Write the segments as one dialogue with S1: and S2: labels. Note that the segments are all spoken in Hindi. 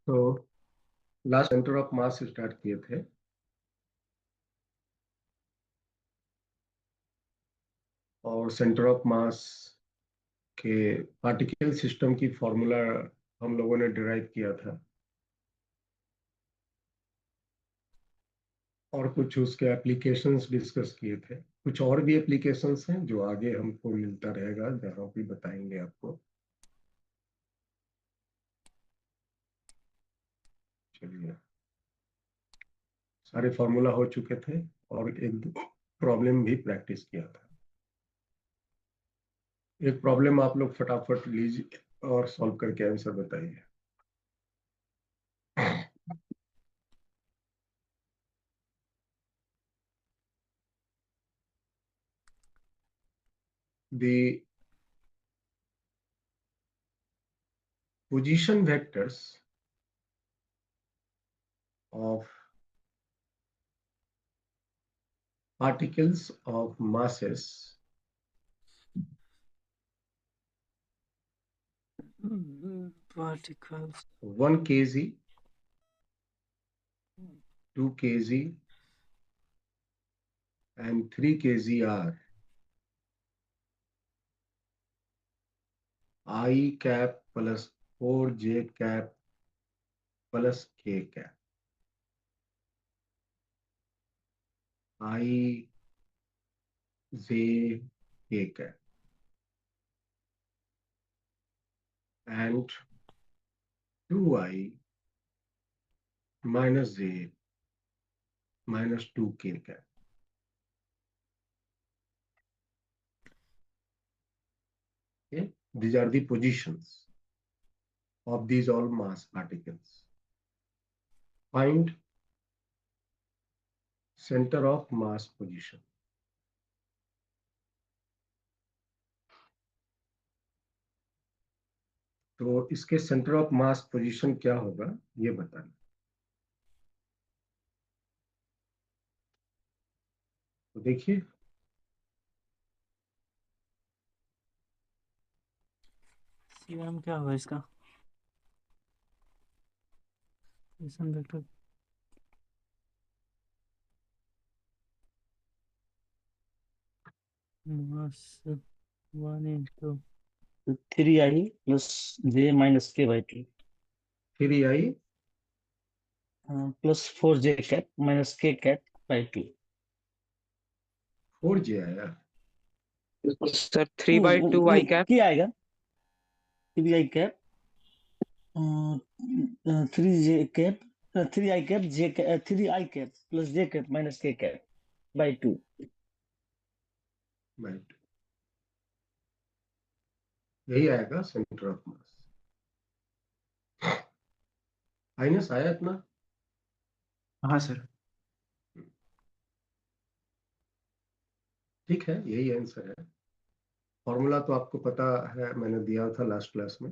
S1: तो last centre of mass start किए थे। और सेंटर ऑफ मास के पार्टिकल सिस्टम की फॉर्मूला हम लोगों ने डिराइव किया था, और कुछ उसके एप्लीकेशंस डिस्कस किए थे। कुछ और भी एप्लीकेशंस हैं जो आगे हमको मिलता रहेगा, जहाँ भी बताएंगे आपको। चलिए, सारे फॉर्मूला हो चुके थे और एक दो प्रॉब्लम भी प्रैक्टिस किया था। एक प्रॉब्लम आप लोग फटाफट लीजिए और सॉल्व करके आंसर बताइए। The position vectors of particles of masses
S2: particles
S1: 1 kg, 2 kg and 3 kg are I cap plus 4j cap plus k cap. I j k cap and 2I minus j minus 2k cap. Okay, these are the positions of these all mass particles. Find center of mass position. तो इसके सेंटर ऑफ मास पोजीशन क्या होगा ये बताना। तो देखिए,
S2: सीएम क्या होगा इसका position vector mass 1 into 3I plus j minus k by 2
S1: 3I
S2: plus 4j cap minus k cap by 2
S1: 4j आया।
S3: सर 3/2 आई कैप
S2: क्या आएगा 3I cap 3j cap 3I cap j 3I cap plus j cap minus k cap by 2
S1: right, यही आएगा सेंटर ऑफ मास। माइनस आया इतना।
S3: हाँ सर।
S1: ठीक है, यही आंसर है। फॉर्मूला तो आपको पता है, मैंने दिया था लास्ट क्लास में।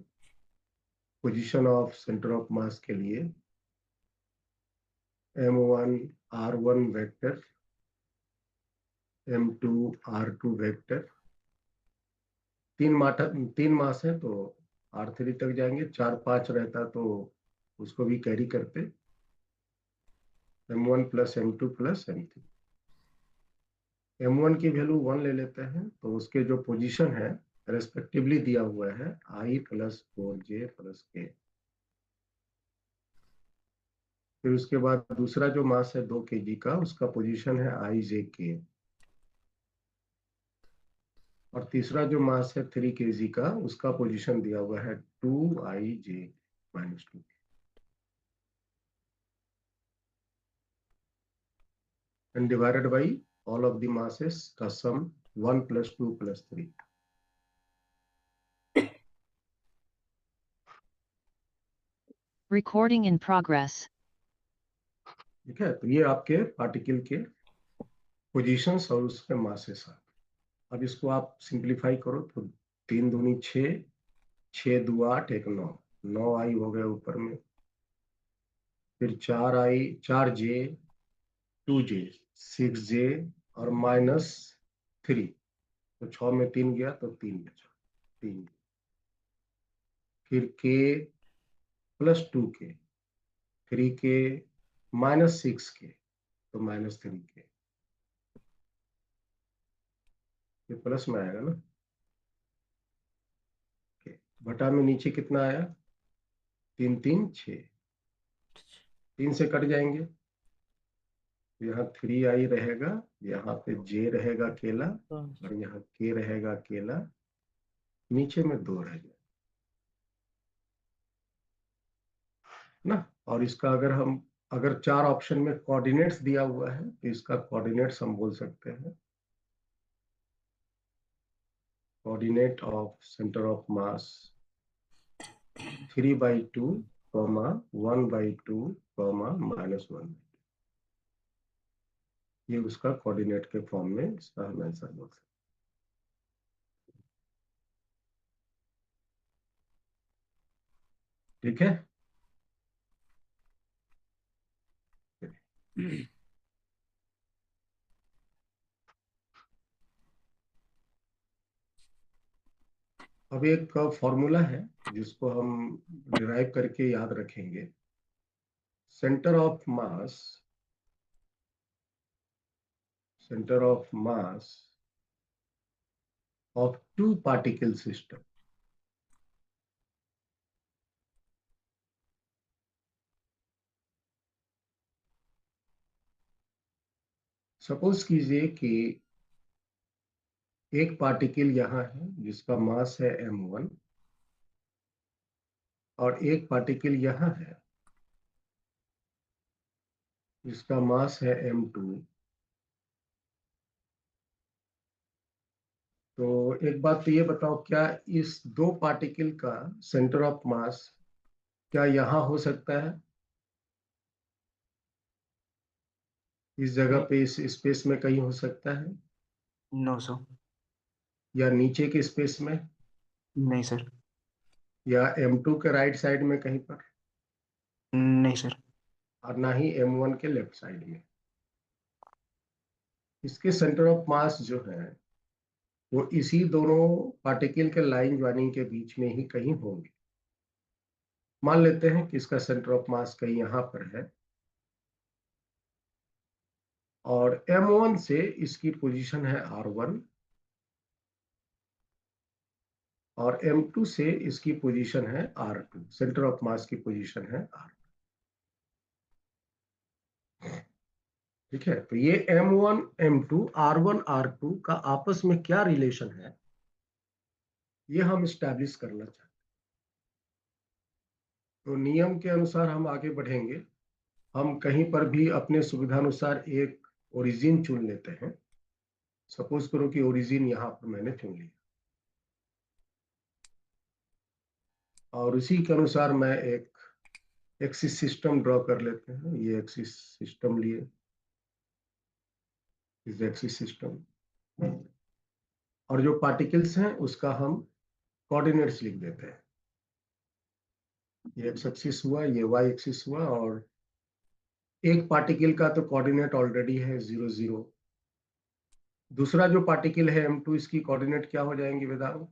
S1: पोजीशन ऑफ सेंटर ऑफ मास के लिए m1 r1 vector, m2 r2 vector. तीन मास है तो r3 तक जाएंगे। 4 5 रहता तो उसको भी कैरी करते, m1 plus m2 plus m3। m1 की वैल्यू 1 ले लेते हैं तो उसके जो पोजीशन है रेस्पेक्टिवली दिया हुआ है I plus 4j plus k। फिर उसके बाद दूसरा जो मास है 2 kg का, उसका पोजीशन है I j k। और तीसरा जो मास है 3 kg का, उसका पोजीशन दिया हुआ है 2I j minus 2। And divided by all of the masses का सम 1 plus 2 plus 3।
S4: Recording in progress.
S1: ठीक है, तो ये आपके पार्टिकल के पोजीशंस और उसके मासेस आ। अब इसको आप सिंप्लीफाई करो तो 3 दूनी 6, 6 दो 8, एक 9, 9I हो गए ऊपर में। फिर 4I 4j 2j 6j और माइनस 3। तो 6 में 3 गया तो 3 बचा, 3। फिर k plus 2k 3k -6k, तो -3k, ये प्लस में आएगा ना। बटा में नीचे कितना आया, 3 3 6, 3 से कट जाएंगे, यहाँ 3i रहेगा, यहाँ पे j रहेगा अकेला, और यहाँ k रहेगा अकेला, नीचे में 2 रह जाए ना। और इसका अगर 4 ऑप्शन में कोऑर्डिनेट्स दिया हुआ है तो इसका कोऑर्डिनेट्स हम बोल सकते हैं कोऑर्डिनेट ऑफ सेंटर ऑफ मास 3/2, 1/2, -1। ये उसका कोऑर्डिनेट के फॉर्म में इसका हम आंसर बोल सकते हैं। ठीक है। अब एक फॉर्मूला है जिसको हम डिराइव करके याद रखेंगे। Centre of mass of 2 particle system. Suppose कीजिए कि एक पार्टिकल यहाँ है जिसका मास है m1, और एक पार्टिकल यहाँ है जिसका मास है m2। तो एक बात तो ये बताओ, क्या इस 2 पार्टिकल का सेंटर ऑफ मास क्या यहाँ हो सकता है, इस जगह पे, इस स्पेस में कहीं हो सकता है,
S3: नो सर।
S1: या नीचे के स्पेस में,
S3: नहीं सर।
S1: या m2 के राइट साइड में कहीं पर,
S3: नहीं सर।
S1: और ना ही m1 के लेफ्ट साइड में। इसके सेंटर ऑफ मास जो है वो इसी दोनों पार्टिकल के लाइन ज्वाइनिंग के बीच में ही कहीं होंगे। मान लेते हैं कि इसका सेंटर ऑफ मास कहीं यहाँ पर है, और m1 से इसकी पोजीशन है r1, और m2 से इसकी पोजीशन है r2। सेंटर ऑफ मास की पोजीशन है r। ठीक है, तो ये m1 m2 r1 r2 का आपस में क्या रिलेशन है, ये हम स्टैब्लिश करना चाहते हैं। तो नियम के अनुसार हम आगे बढ़ेंगे। हम कहीं पर भी अपने सुविधानुसार एक ओरिजिन चुन लेते हैं। सपोज करो कि ओरिजिन यहाँ पर मैंने चुन लिया, और उसी के अनुसार मैं एक एक्सिस सिस्टम ड्रॉ कर लेते हैं। ये एक्सिस सिस्टम लिए, इस एक्सिस सिस्टम, और जो पार्टिकल्स हैं उसका हम कोऑर्डिनेट्स लिख देते हैं। ये एक्स एक्सिस हुआ, ये वाई एक्सिस हुआ, और एक पार्टिकल का तो कोऑर्डिनेट ऑलरेडी है 0 0। दूसरा जो पार्टिकल है m2, इसकी कोऑर्डिनेट क्या हो जाएंगे वेदांत,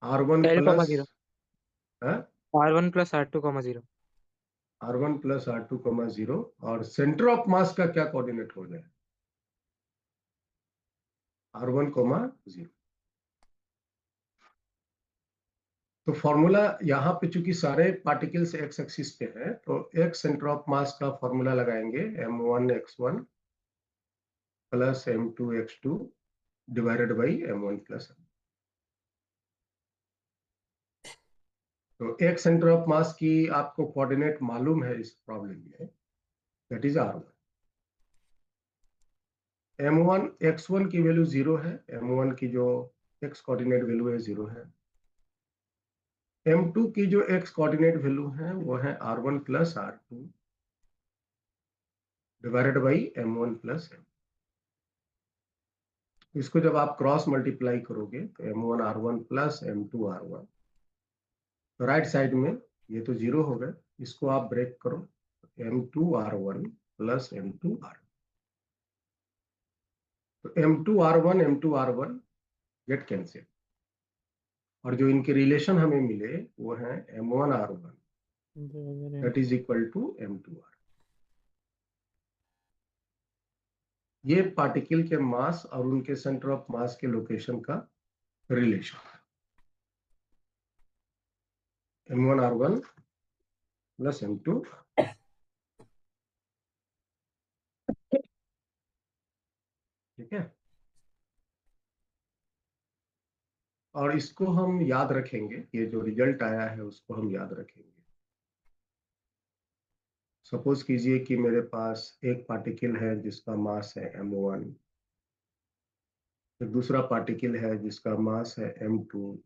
S1: r1
S3: L comma
S1: plus
S3: 0, R1 + R2, 0।
S1: r1 plus r2, 0। और सेंटर ऑफ मास का क्या कोऑर्डिनेट हो जाए, r1, 0। तो फॉर्मूला यहाँ पे चूंकि सारे पार्टिकल्स एक्स एक्सिस पे है, तो एक सेंटर ऑफ मास का फॉर्मूला लगाएंगे m1 x1 plus m2 x2 divided by m1 plus m। तो एक सेंटर ऑफ मास की आपको कोऑर्डिनेट मालूम है इस प्रॉब्लम में, that is r1। m1 x1 की वैल्यू 0 है, m1 की जो x कोऑर्डिनेट वैल्यू है 0 है। m2 की जो x कोऑर्डिनेट वैल्यू है वो है r1 plus r2 divided by m1 plus m। इसको जब आप क्रॉस मल्टीप्लाई करोगे तो m1 r1 plus m2 r1, तो राइट साइड में ये तो 0 हो गए, इसको आप ब्रेक करो, m2 r1 plus m2 r1। तो m2 r1 गेट कैंसिल, और जो इनके रिलेशन हमें मिले वो है m1 r1 that is equal to m2r। ये पार्टिकल के मास और उनके सेंटर ऑफ मास के लोकेशन का रिलेशन m1r1 प्लस m2। ठीक है, और इसको हम याद रखेंगे, ये जो रिजल्ट आया है उसको हम याद रखेंगे। सपोज कीजिए कि मेरे पास एक पार्टिकल है जिसका मास है m1, फिर दूसरा पार्टिकल है जिसका मास है m2,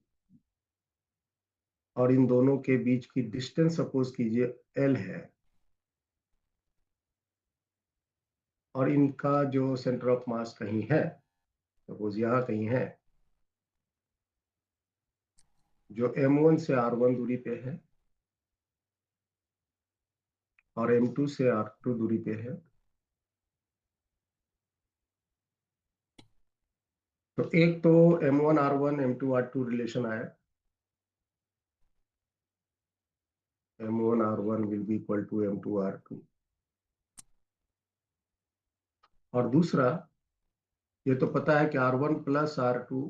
S1: और इन दोनों के बीच की डिस्टेंस सपोज कीजिए l है, और इनका जो सेंटर ऑफ मास कहीं है, सपोज यहाँ कहीं है, जो m1 से r1 दूरी पे है और m2 से r2 दूरी पे है। तो एक तो m1r1 m2r2 रिलेशन आया, m1r1 will be equal to m2r2, और दूसरा ये तो पता है कि r1 plus r2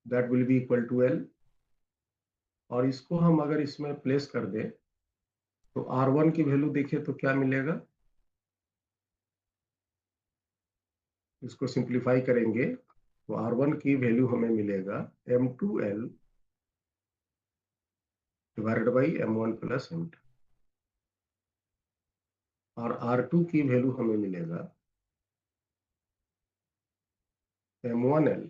S1: that will be equal to l, और इसको हम अगर इसमें प्लेस कर दें तो r1 की वैल्यू देखिए तो क्या मिलेगा, इसको सिंप्लीफाई करेंगे तो r1 की वैल्यू हमें मिलेगा m2l divided by m1 plus m2, और r2 की वैल्यू हमें मिलेगा m1l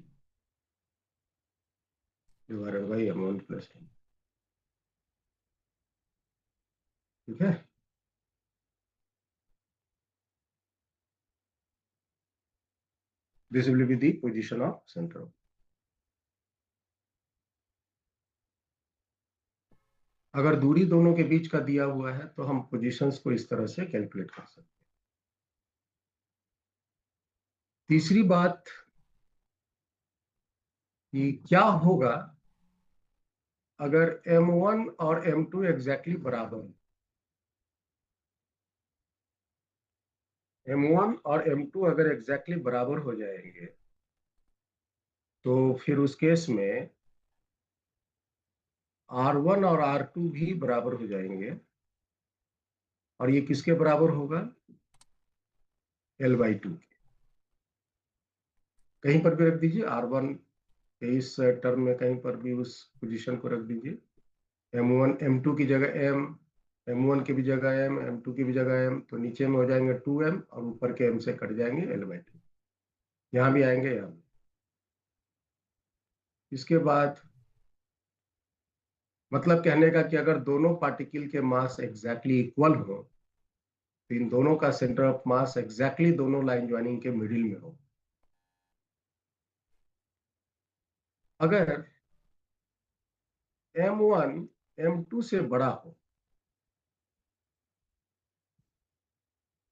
S1: divided by m1 plus m। ठीक है, this will be the position of centre. अगर दूरी दोनों के बीच का दिया हुआ है तो हम पोजीशंस को इस तरह से कैलकुलेट कर सकते हैं। तीसरी बात कि क्या होगा अगर m1 और m2 एग्जैक्टली बराबर है। m1 और m2 अगर एग्जैक्टली बराबर हो जाएंगे तो फिर उस केस में r1 और r2 भी बराबर हो जाएंगे, और ये किसके बराबर होगा, l/2 के। कहीं पर भी रख दीजिए r1 इस टर्म में, कहीं पर भी उस पोजीशन को रख दीजिए, m1 m2 की जगह m, m1 की भी जगह m, m2 की भी जगह m, तो नीचे में हो जाएंगे 2m और ऊपर के m से कट जाएंगे l/2, यहाँ भी आएंगे यहाँ भी। इसके बाद मतलब कहने का कि अगर दोनों पार्टिकल के मास एग्जैक्टली इक्वल हो तो इन दोनों का सेंटर ऑफ मास एग्जैक्टली दोनों लाइन ज्वाइनिंग के मिडिल में हो। अगर m1 m2 से बड़ा हो,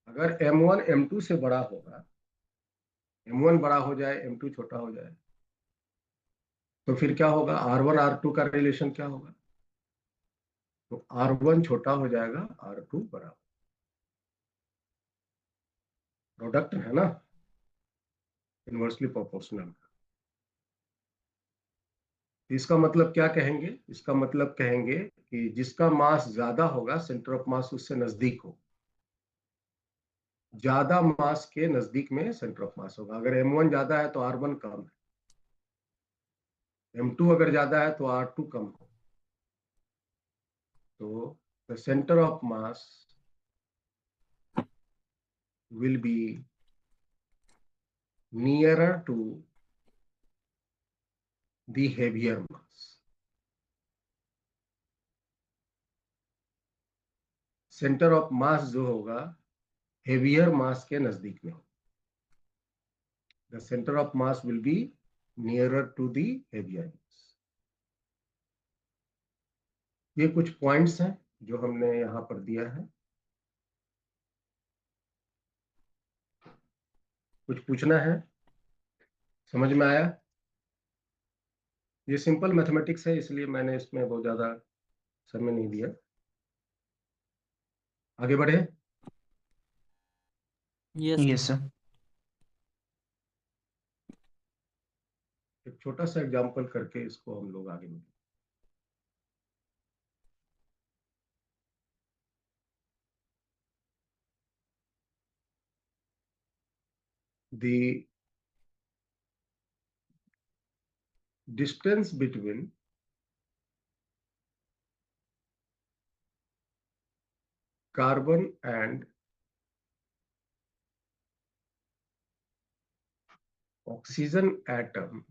S1: अगर m1 m2 से बड़ा होगा, m1 बड़ा हो जाए m2 छोटा हो जाए, तो फिर क्या होगा, r1 r2 का रिलेशन क्या होगा, तो r1 छोटा हो जाएगा r2 बड़ा। प्रोडक्ट है ना, इनवर्सली प्रोपोर्शनल। इसका मतलब क्या कहेंगे, इसका मतलब कहेंगे कि जिसका मास ज्यादा होगा सेंटर ऑफ मास उससे नजदीक हो, ज्यादा मास के नजदीक में सेंटर ऑफ मास होगा। अगर m1 ज्यादा है तो r1 कम है, m2 अगर ज्यादा है तो r2 कम है। तो the centre of mass will be nearer to the heavier mass। Centre of mass जो होगा हेवियर मास के नजदीक में होगा। The centre of mass will be nearer to the heavier mass. ये कुछ पॉइंट्स हैं जो हमने यहां पर दिया है। कुछ पूछना है, समझ में आया? ये सिंपल मैथमेटिक्स है इसलिए मैंने इसमें बहुत ज्यादा समय नहीं दिया। आगे बढ़े।
S3: Yes sir.
S1: एक छोटा सा एग्जांपल करके इसको हम लोग आगे बढ़े। The distance between carbon and oxygen atom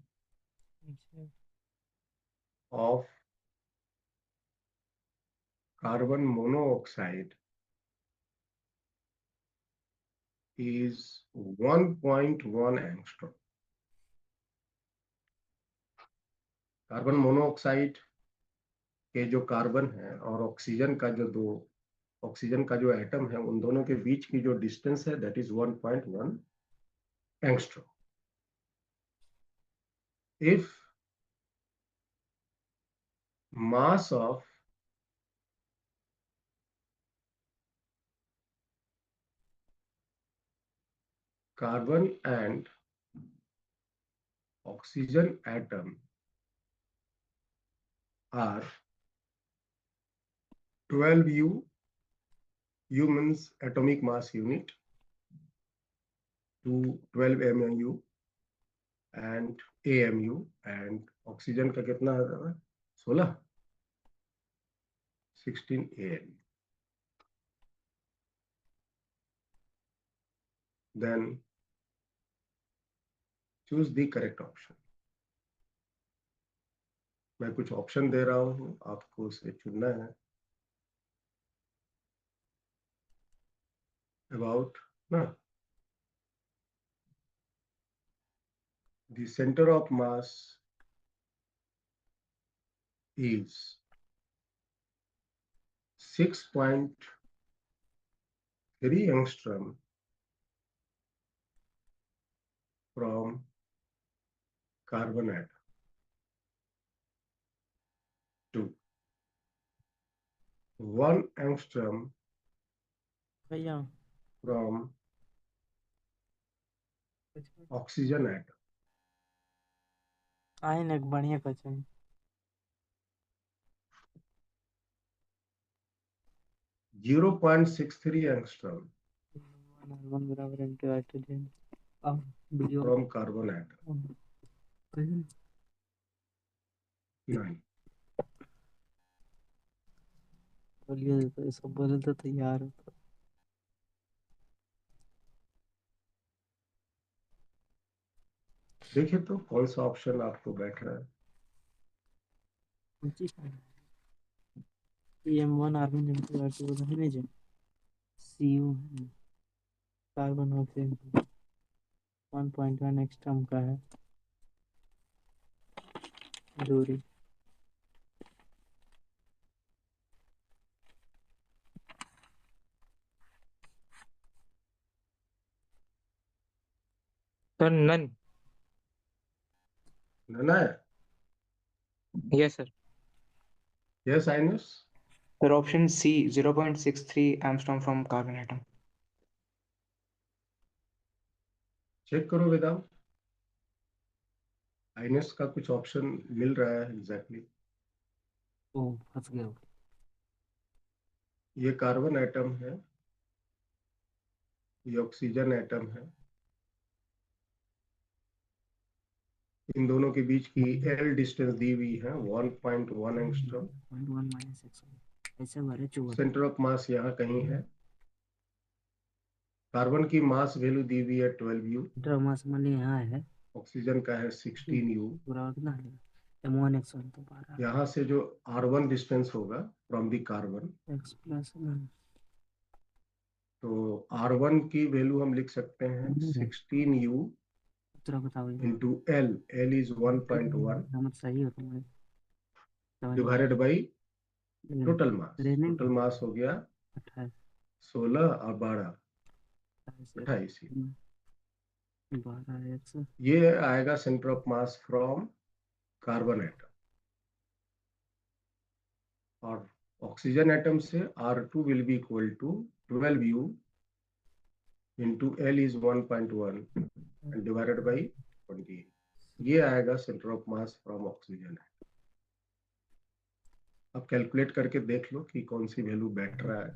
S1: of carbon monoxide is 1.1 angstrom. Carbon monoxide के जो कार्बन है और ऑक्सीजन का जो एटम है, उन दोनों के बीच की जो डिस्टेंस है that is 1.1 angstrom. If mass of carbon and oxygen atom are 12U, U means atomic mass unit, to 12 MU and AMU, and oxygen का कितना है? 16, 16 AMU. Then choose the correct option. मैं कुछ ऑप्शन दे रहा हूँ, आपको उसे चुनना है. About the center of mass is 6.3 angstrom from carbon atom to 1 angstrom
S3: भैया
S1: from oxygen atom.
S3: आए ना एक बढ़िया क्वेश्चन.
S1: 0.63 angstrom
S3: 1 बराबर into हाइड्रोजन अब वीडियो
S1: from carbon atom. नहीं,
S3: बोलिए तो सब बोले तो तैयार हो.
S1: देखिए तो कौन सा ऑप्शन आपको बैठ रहा है.
S3: PM1 आर्गन into हाइड्रोजन है नहीं CU कार्बन ऑक्सीजन 1.1 एक्सट्रम का है दूरी. Sir none.
S1: ना है.
S3: Yes sir.
S1: Yes, Ines.
S4: Sir, option C, 0.63 Armstrong from carbon atom.
S1: Check करो वेदांत. आइनेस का कुछ ऑप्शन मिल रहा है एग्जैक्टली.
S3: ओ फंस गया.
S1: ये कार्बन एटम है, ये ऑक्सीजन एटम है. इन दोनों के बीच की एल डिस्टेंस दी हुई है 1.1 एंगस्ट्रॉम.
S3: 0.1 माइनस ऐसे हमारे 14
S1: सेंटर ऑफ मास यहाँ कहीं है. कार्बन की मास वैल्यू दी हुई है 12U.
S3: सेंटर मास मान यहाँ है
S1: ऑक्सीजन का है 16U.
S3: पूरा कितना है M1 X1 तो 12
S1: यहाँ से जो R1 डिस्टेंस होगा from the carbon,
S3: x plus
S1: तो R1 की वैल्यू हम लिख सकते हैं 16U
S3: उत्तर बताओ
S1: into L. L is 1.1
S3: हम सही हो तुम्हारे
S1: divided by total mass. Total mass हो गया
S3: 28
S1: 16 और 12, 28.
S3: 12x
S1: ये आएगा centre of mass from carbon atom. और ऑक्सीजन एटम से R2 will be equal to 12u into L is 1.1 and divided by 20. ये आएगा centre of mass from oxygen. अब कैलकुलेट करके देख लो कि कौन सी वैल्यू बैठ रहा है।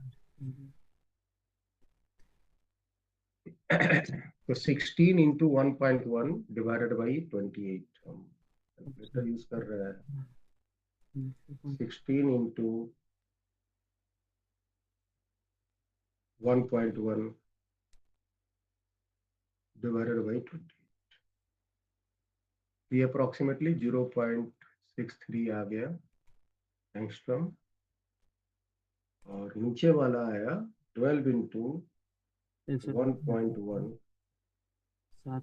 S1: तो 16 into 1.1 divided by 28 हम कैलकुलेटर यूज कर रहे हैं। 16 into 1.1 divided by 28, ये अप्रोक्सीमेटली 0.63 आ गया एंगस्ट्रॉम। और नीचे वाला आया 12 into 1.1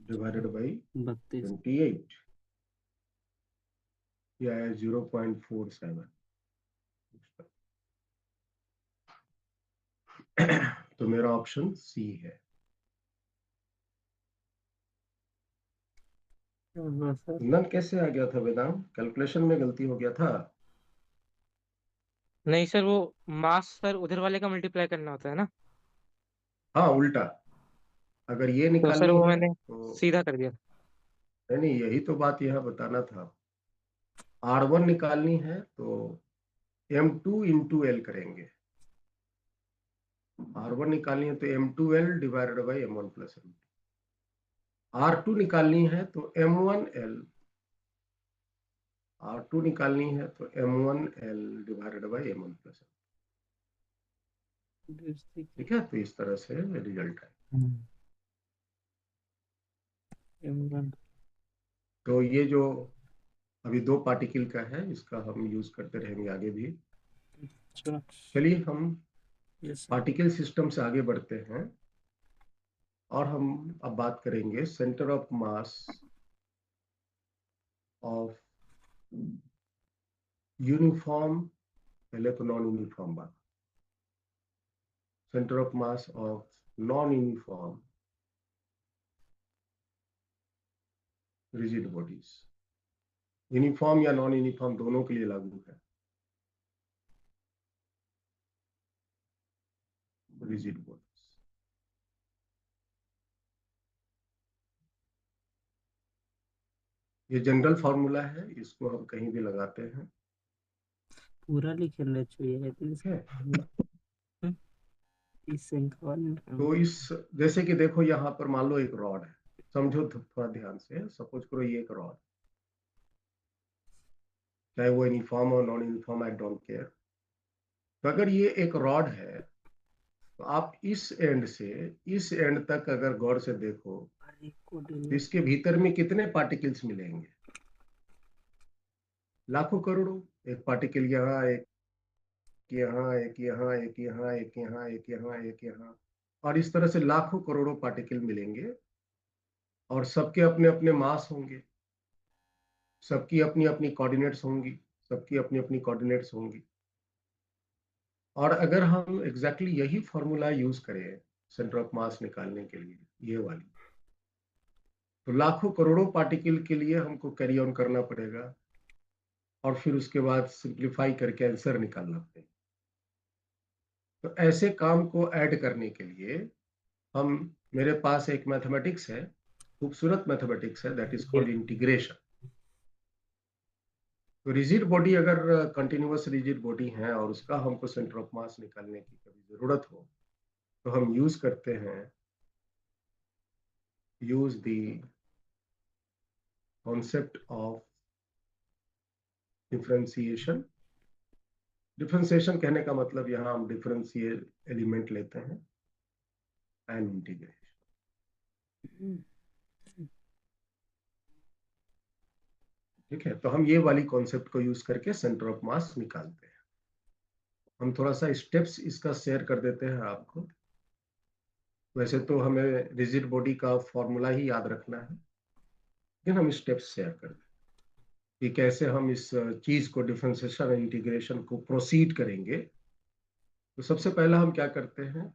S1: divided by 28, ये आया 0.47। तो मेरा ऑप्शन सी है। नन कैसे आ गया था वेदांत? कैलकुलेशन में गलती हो गया था।
S5: नहीं सर, वो मास सर उधर वाले का मल्टीप्लाई करना होता है ना,
S1: हाँ उल्टा, अगर ये
S5: तो सर
S1: निकालनी
S5: वो
S1: है
S5: मैंने
S1: तो
S5: सीधा कर दिया।
S1: नहीं, यही तो बात यहाँ बताना था। R1 निकालनी है तो M2 into L करेंगे। R1 निकालनी है तो M2L divided by M1 plus M2। R2 निकालनी है तो M1L, R2 निकालनी है तो M1L divided by M1 plus M2। ठीक है, तो इस तरह से रिजल्ट है। तो ये जो अभी दो पार्टिकल का है, इसका हम यूज करते रहेंगे आगे भी। चलिए हम पार्टिकल सिस्टम से आगे बढ़ते हैं और हम अब बात करेंगे centre of mass of uniform, पहले तो नॉन यूनिफॉर्म बात। Centre of mass of non uniform rigid bodies, uniform या नॉन यूनिफॉर्म दोनों के लिए लागू है रिजिड बॉडीज। ये जनरल फॉर्मूला है, इसको हम कहीं भी लगाते हैं।
S3: पूरा लिख लेना चाहिए
S1: ठीक है,
S3: इस संख्या
S1: तो इस जैसे कि देखो यहाँ पर मान लो एक रॉड है, समझो थोड़ा ध्यान से। सपोज करो ये एक रॉड, चाहे वो यूनिफॉर्म और non uniform, I don't care. तो अगर ये एक रॉड है तो आप इस एंड से इस एंड तक अगर गौर से देखो तो इसके भीतर में कितने पार्टिकल्स मिलेंगे? लाखों करोड़ों। एक पार्टिकल यहाँ, एक यहाँ, एक यहाँ, एक यहाँ, एक यहाँ, एक यहाँ, एक यहाँ, और इस तरह से लाखों करोड़ों पार्टिकल मिलेंगे और सबके अपने अपने मास होंगे, सबकी अपनी अपनी कोऑर्डिनेट्स होंगी, सबकी अपनी अपनी कोऑर्डिनेट्स होंगी। और अगर हम एग्जैक्टली यही फॉर्मूला यूज करें सेंटर ऑफ मास निकालने के लिए, ये वाली, तो लाखों करोड़ों पार्टिकल के लिए हमको कैरी ऑन करना पड़ेगा और फिर उसके बाद सिंप्लीफाई करके आंसर निकालना पड़ेगा। तो ऐसे काम को ऐड करने के लिए मेरे पास एक मैथमेटिक्स है, खूबसूरत मैथमेटिक्स है, दैट इज कॉल्ड इंटीग्रेशन। तो रिजिड बॉडी अगर कंटिन्यूअस रिजिड बॉडी है और उसका हमको सेंटर ऑफ मास निकालने की कभी जरूरत हो तो हम यूज करते हैं, use the concept of differentiation. Differentiation कहने का मतलब यहाँ हम डिफरेंशियल एलिमेंट लेते हैं एंड इंटीग्रेशन। ठीक है, तो हम ये वाली कॉन्सेप्ट को यूज करके सेंटर ऑफ मास निकालते हैं। हम थोड़ा सा स्टेप्स इसका शेयर कर देते हैं आपको। वैसे तो हमें रिजिड बॉडी का फॉर्मूला ही याद रखना है, लेकिन हम स्टेप्स शेयर कर दें कि कैसे हम इस चीज को, डिफरेंशिएशन एंड इंटीग्रेशन को प्रोसीड करेंगे। तो सबसे पहला हम क्या करते हैं,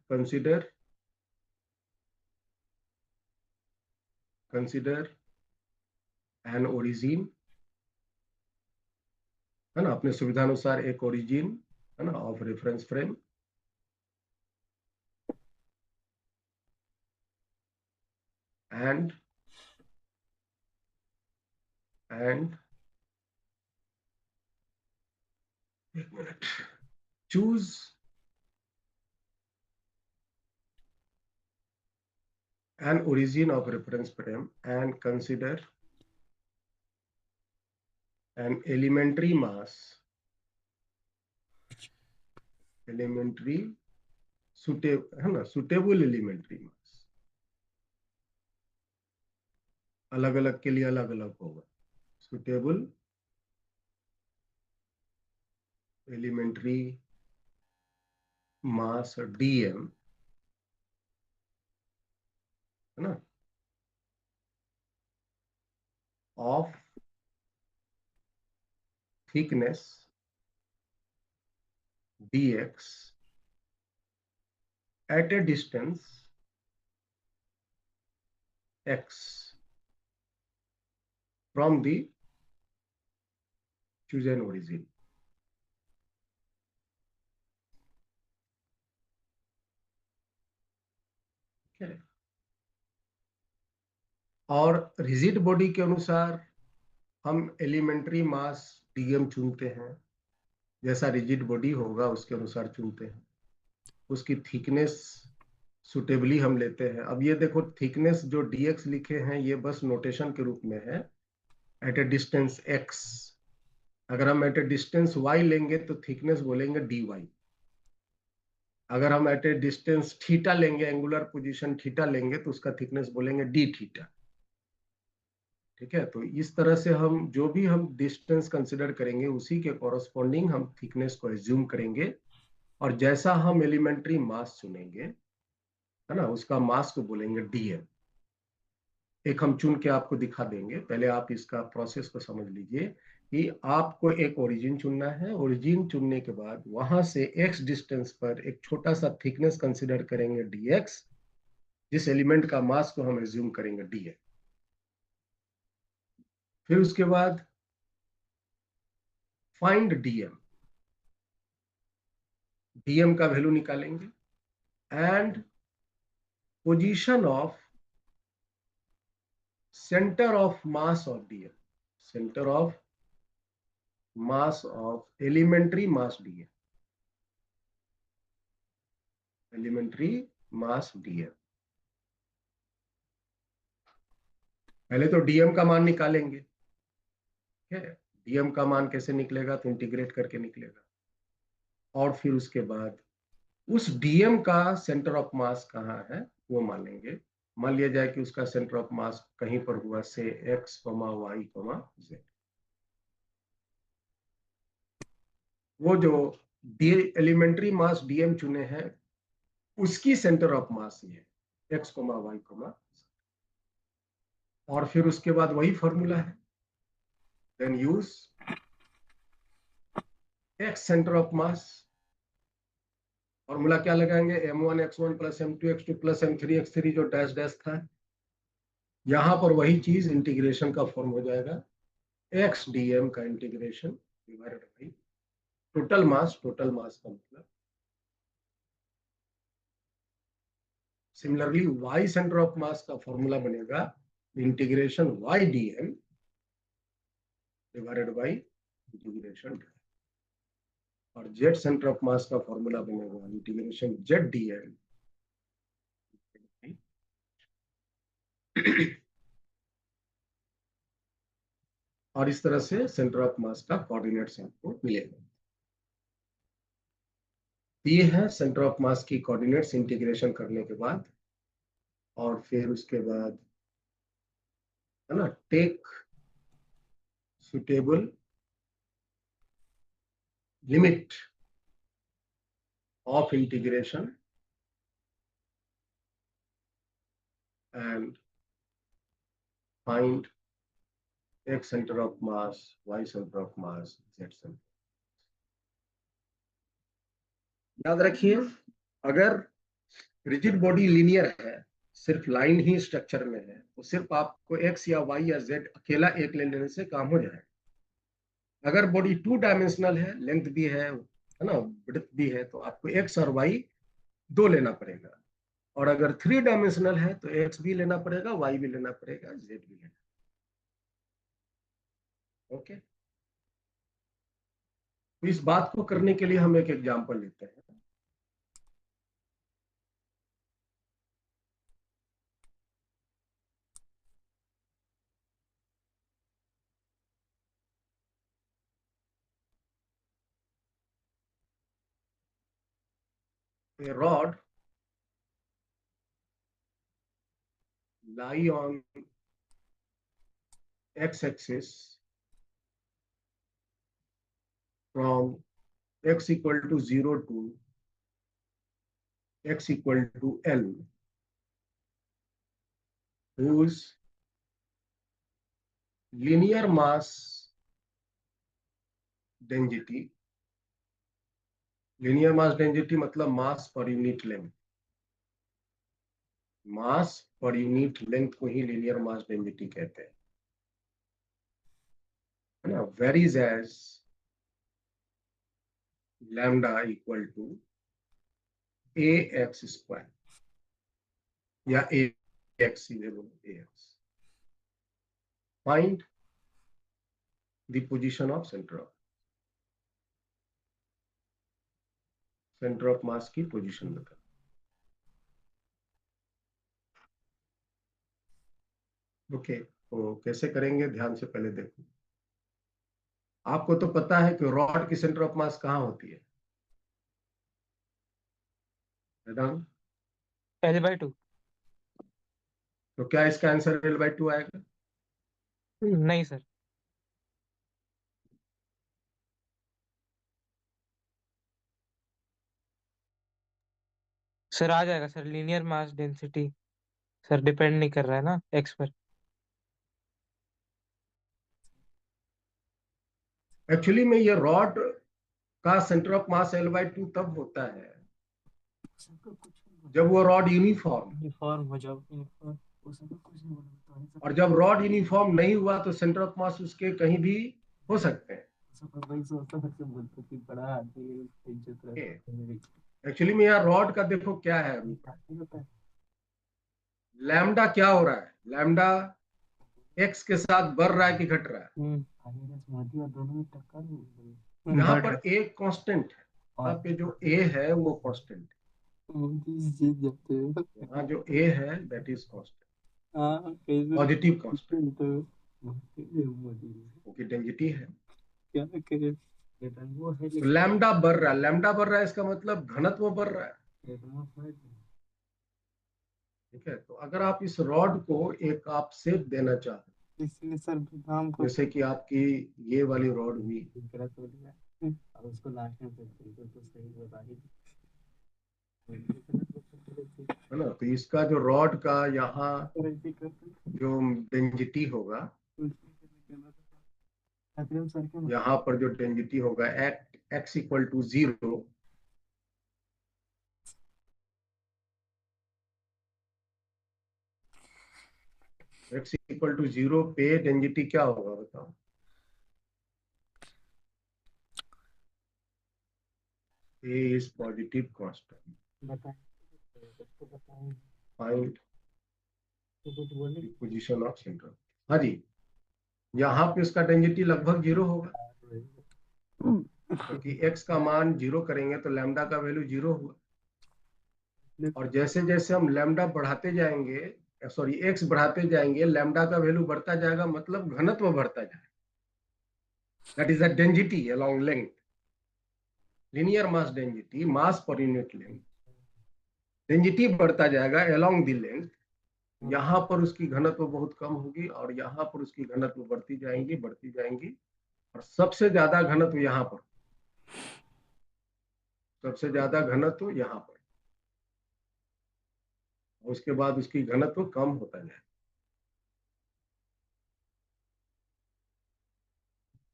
S1: कंसीडर एन ओरिजिन, है ना, अपने सुविधानुसार एक ओरिजिन, है ना, ऑफ रेफरेंस फ्रेम। and एक minute, choose an origin of reference frame and consider an elementary mass, suitable elementary mass, अलग अलग के लिए अलग अलग होगा, suitable elementary mass dm, है ना, of thickness dx at a distance x from the chosen origin. Okay. और रिजिड बॉडी के अनुसार हम एलिमेंट्री मास डीएम चुनते हैं, जैसा रिजिड बॉडी होगा उसके अनुसार चुनते हैं, उसकी थिकनेस सुटेबली हम लेते हैं। अब ये देखो थिकनेस जो dx लिखे हैं ये बस नोटेशन के रूप में है, एट ए डिस्टेंस x। अगर हम एट ए डिस्टेंस y लेंगे तो थिकनेस बोलेंगे dy। अगर हम एट ए डिस्टेंस थीटा लेंगे, एंगुलर पोजीशन थीटा लेंगे तो उसका थिकनेस बोलेंगे डी थीटा। ठीक है, तो इस तरह से हम जो भी हम डिस्टेंस कंसिडर करेंगे उसी के कॉरस्पॉन्डिंग हम थिकनेस को एज्यूम करेंगे, और जैसा हम एलिमेंट्री मास चुनेंगे, है ना, उसका मास को बोलेंगे डीएम। एक हम चुन के आपको दिखा देंगे, पहले आप इसका प्रोसेस को समझ लीजिए कि आपको एक ओरिजिन चुनना है। ओरिजिन चुनने के बाद वहां से एक्स डिस्टेंस पर एक छोटा सा थिकनेस कंसिडर करेंगे डीएक्स, जिस एलिमेंट का मास को हम एज्यूम करेंगे डीएम। फिर उसके बाद फाइंड डीएम, डीएम का वैल्यू निकालेंगे, and position of centre of mass of D M, centre of mass of elementary mass D M, elementary mass D M. पहले तो डीएम का मान निकालेंगे। ठीक है, डीएम का मान कैसे निकलेगा, तो इंटीग्रेट करके निकलेगा, और फिर उसके बाद उस डीएम का सेंटर ऑफ मास कहाँ है वो मानेंगे। मान लिया जाए कि उसका सेंटर ऑफ मास कहीं पर हुआ, से x, y, z। वो जो एलिमेंट्री मास डीएम चुने हैं उसकी सेंटर ऑफ मास ये x, y, z। और फिर उसके बाद वही फॉर्मूला है, then use x centre of mass. Formula क्या लगाएंगे, m1 x1 plus m2 x2 plus m3 x3 जो डैश डैश था, यहां पर वही चीज इंटीग्रेशन का फॉर्म हो जाएगा, x dm का integration divided by total mass. Total mass का मतलब similarly y centre of mass का फॉर्मूला बनेगा integration y dm divided by integration, और z सेंटर ऑफ मास का फॉर्मूला बनेगा इंटीग्रेशन z dm। और इस तरह से सेंटर ऑफ मास का कोऑर्डिनेट्स आपको मिलेगा। ये है सेंटर ऑफ मास की कोऑर्डिनेट्स इंटीग्रेशन करने के बाद। और फिर उसके बाद, है ना, take suitable limit of integration and find x center of mass, y center of mass, z center। याद रखिए, अगर रिजिड बॉडी लीनियर है, सिर्फ लाइन ही स्ट्रक्चर में है, तो सिर्फ आपको x या y या z अकेला एक ले लेने से काम हो जाएगा। अगर बॉडी 2 डायमेंशनल है, लेंथ भी है ना, विड्थ भी है, तो आपको x और y 2 लेना पड़ेगा। और अगर 3 डायमेंशनल है तो x भी लेना पड़ेगा, y भी लेना पड़ेगा, z भी लेना। ओके, तो इस बात को करने के लिए हम एक एग्जांपल लेते हैं। A rod lie on x-axis from x equal to 0 to x equal to L, whose linear mass density, linear mass density मतलब mass per unit length, mass per unit length को ही linear mass density कहते हैं, है ना, varies as lambda equal to ax square या ax सीधे बोलो ax. Find the position of center of mass की पोजीशन बता। ओके, तो कैसे करेंगे ध्यान से पहले देखो। आपको तो पता है कि रॉड की सेंटर ऑफ मास कहाँ होती है, मैदान?
S5: L/2।
S1: तो क्या इसका आंसर L/2 आएगा?
S5: नहीं सर। सर आ जाएगा sir, linear mass density sir depend नहीं कर रहा है ना एक्स पर।
S1: एक्चुअली में ये रॉड का सेंटर ऑफ मास L/2 तब होता है जब वो रॉड यूनिफॉर्म,
S3: यूनिफॉर्म हो जाओ, यूनिफॉर्म उसमें कुछ नहीं बोला।
S1: और जब रॉड यूनिफॉर्म नहीं हुआ तो सेंटर ऑफ मास उसके कहीं भी हो सकते हैं।
S3: सब भाई सोचता है कि बोलते कि बड़ा आदमी इज्जत रखता
S1: एक्चुअली में यार रॉड का देखो क्या है,
S3: है।
S1: लैम्डा क्या हो रहा है, लैम्डा एक्स के साथ बढ़ रहा है कि घट रहा है?
S3: मोदी और दोनों में टक्कर हो गई।
S1: यहाँ पर ए कांस्टेंट है, यहाँ पे जो ए है वो कांस्टेंट है,
S3: मोदी जीत जाते हैं।
S1: यहाँ जो ए है दैट इज कांस्टेंट,
S3: हाँ कैसे
S1: पॉजिटिव कांस्टेंट,
S3: तो मोदी
S1: क्योंकि डेंसिटी है।
S3: क्या करे, वो है
S1: तो लैम्डा बढ़ रहा है, लैम्डा बढ़ रहा है इसका मतलब घनत्व बढ़ रहा है, ठीक है। तो अगर आप इस रॉड को एक आप शेप देना चाहते,
S3: इसलिए सर नाम को
S1: जैसे कि आपकी ये वाली रॉड हुई,
S3: और उसको लास्ट में तो सही बता ही
S1: है ना, तो इसका जो रॉड का यहाँ जो डेंसिटी होगा, यहाँ पर जो डेंसिटी होगा X equal to 0, X equal to 0 पे डेंसिटी क्या होगा बताओ? A is positive constant. Find position of centre. हाँ जी, यहाँ पे इसका डेंसिटी लगभग 0 होगा, क्योंकि x का मान 0 करेंगे तो लैम्डा का वैल्यू 0 हुआ, और जैसे जैसे हम लैम्डा बढ़ाते जाएंगे, सॉरी x बढ़ाते जाएंगे, लैम्डा का वैल्यू बढ़ता जाएगा, मतलब घनत्व बढ़ता जाएगा, that is the density along length, linear mass density, mass per unit length, density बढ़ता जाएगा अलोंग द लेंथ। यहाँ पर उसकी घनत्व बहुत कम होगी और यहाँ पर उसकी घनत्व बढ़ती जाएंगी, और सबसे ज्यादा घनत्व यहाँ पर, सबसे ज्यादा घनत्व यहाँ पर, उसके बाद उसकी घनत्व कम होता जाए,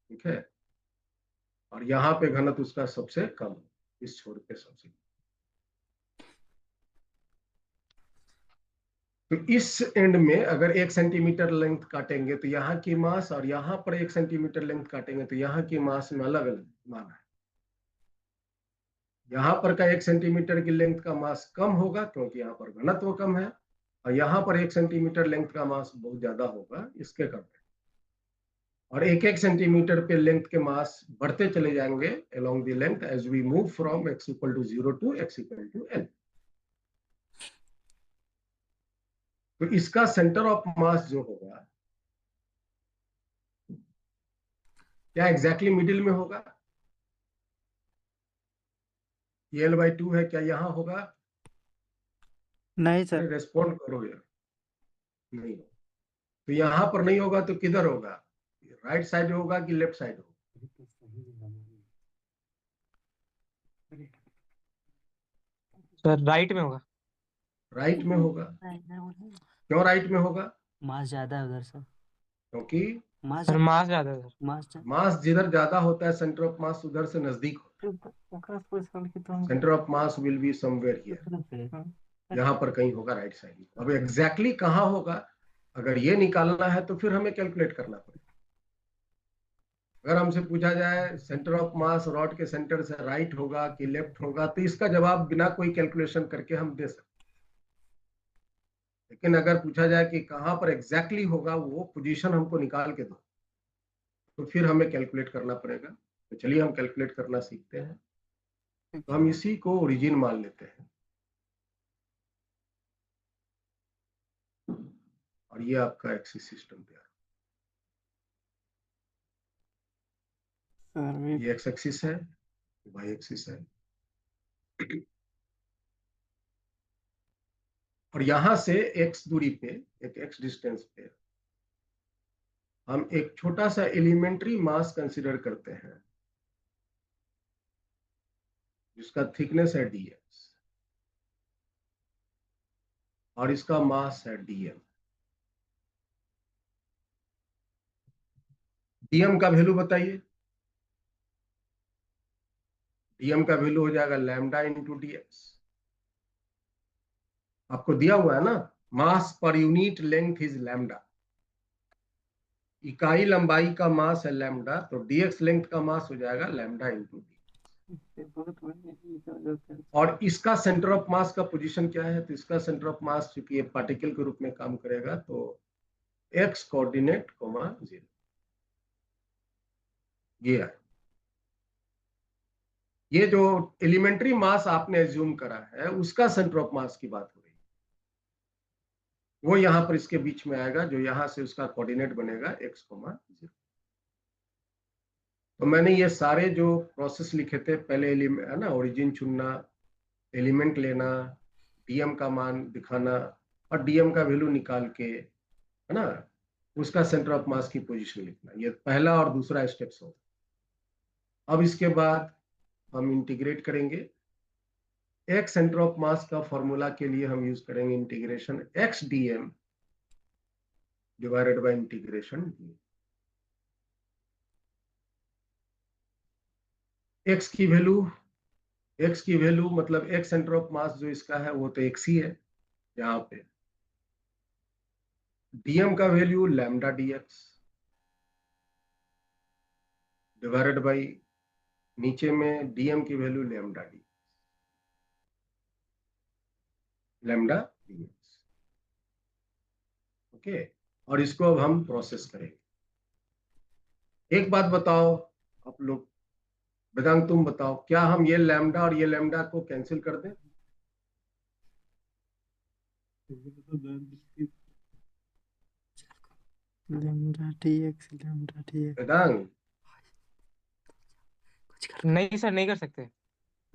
S1: ठीक है। और यहाँ पे घनत्व उसका सबसे कम, इस छोर पे सबसे। तो इस एंड में अगर 1 सेंटीमीटर लेंथ काटेंगे तो यहाँ की मास, और यहाँ पर 1 सेंटीमीटर लेंथ काटेंगे तो यहाँ की मास में अलग अलग मान है, यहाँ पर का 1 सेंटीमीटर की लेंथ का मास कम होगा क्योंकि यहाँ पर घनत्व कम है, और यहाँ पर 1 सेंटीमीटर लेंथ का मास बहुत ज्यादा होगा इसके कारण। और 1-1 सेंटीमीटर पे लेंथ के मास बढ़ते चले जाएंगे along the length as we move from x equal to 0 to x equal to l। तो इसका सेंटर ऑफ मास जो होगा क्या एग्जैक्टली मिडिल में होगा? ये L/2 है, क्या यहाँ होगा?
S3: नहीं
S1: अरे
S3: सर,
S1: रेस्पॉन्ड करो यार, नहीं हो। तो यहाँ पर नहीं होगा तो किधर होगा? राइट साइड होगा कि लेफ्ट साइड होगा?
S5: सर राइट में होगा।
S1: राइट में होगा। क्यों राइट में होगा?
S6: मास ज्यादा है उधर सर।
S1: क्योंकि
S6: मास
S5: सर मास ज्यादा है सर।
S6: मास
S1: मास जिधर ज्यादा होता है सेंटर ऑफ मास उधर से नजदीक होता है। Centre of mass will be somewhere here, यहाँ पर कहीं होगा राइट साइड में। अब एग्जैक्टली कहाँ होगा अगर ये निकालना है तो फिर हमें कैलकुलेट करना पड़ेगा। अगर हमसे पूछा जाए सेंटर ऑफ मास रॉड के सेंटर से राइट होगा कि लेफ्ट होगा तो इसका जवाब बिना कोई कैलकुलेशन करके हम दे सकते हैं। लेकिन अगर पूछा जाए कि कहाँ पर एग्जैक्टली होगा वो पोजीशन हमको निकाल के दो तो फिर हमें कैलकुलेट करना पड़ेगा। तो चलिए हम कैलकुलेट करना सीखते हैं। तो हम इसी को ओरिजिन मान लेते हैं और ये आपका एक्सिस सिस्टम तैयार। ये एक्स एक्सिस है, वाई एक्सिस है, और यहां से x दूरी पे, एक x डिस्टेंस पे हम एक छोटा सा एलिमेंट्री मास कंसीडर करते हैं जिसका थिकनेस है dx और इसका मास है dm। dm का वैल्यू बताइए। dm का वैल्यू हो जाएगा लैम्डा इंटू dx। आपको दिया हुआ है ना, मास per unit length is lambda. इकाई लंबाई का मास है लैम्डा, तो dx लेंथ का मास हो जाएगा लैम्डा इंटू डी। और इसका सेंटर ऑफ मास का पोजीशन क्या है? तो इसका सेंटर ऑफ मास चूंकि ये पार्टिकल के रूप में काम करेगा तो x कोऑर्डिनेट 0 ये है। ये जो एलिमेंट्री मास आपने एज्यूम करा है उसका सेंटर ऑफ मास की बात हो रही है, वो यहां पर इसके बीच में आएगा जो यहां से उसका कोऑर्डिनेट बनेगा x, 0। तो मैंने ये सारे जो प्रोसेस लिखे थे पहले है ना, ओरिजिन चुनना, एलिमेंट लेना, डीएम का मान दिखाना और डीएम का वैल्यू निकाल के, है ना, उसका सेंटर ऑफ मास की पोजीशन लिखना, ये पहला और दूसरा स्टेप्स हो। अब इसके बाद हम इंटीग्रेट करेंगे। एक्स सेंटर ऑफ मास का फॉर्मूला के लिए हम यूज करेंगे integration x DM divided by integration D. X की वैल्यू मतलब एक्स सेंटर ऑफ मास जो इसका है वो तो एक्स ही है यहाँ पे। डीएम का value lambda D X divided by नीचे में डीएम की वैल्यू लैम्डा डीएक्स। ओके, और इसको अब हम प्रोसेस करेंगे। एक बात बताओ आप लोग, वेदांत तुम बताओ, क्या हम ये लैम्डा और ये लैम्डा को कैंसिल कर दें? वेदांत
S5: नहीं सर, नहीं कर सकते।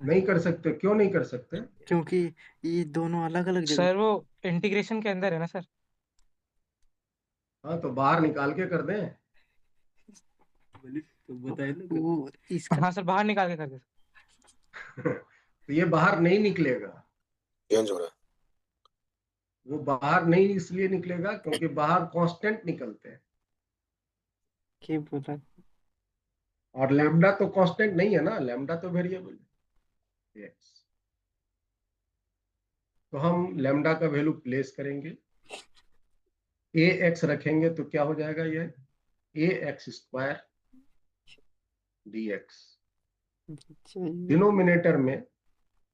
S1: नहीं कर सकते, क्यों नहीं कर सकते?
S3: क्योंकि ये दोनों अलग अलग जगह।
S5: सर वो इंटीग्रेशन के अंदर है ना सर।
S1: हाँ तो बाहर निकाल के कर दें।
S3: वो इसका
S5: हाँ सर, बाहर निकाल के कर दे।
S1: तो ये बाहर नहीं निकलेगा,
S7: चेंज हो रहा है।
S1: वो बाहर नहीं इसलिए निकलेगा क्योंकि बाहर कांस्टेंट निकलते हैं
S3: क्या बोला?
S1: और लैम्डा तो कांस्टेंट नहीं है ना, लैम्डा तो वेरिएबल है। yes. तो हम लैम्डा का वैल्यू प्लेस करेंगे, ए एक्स रखेंगे तो क्या हो जाएगा ये A X square D X. Denominator में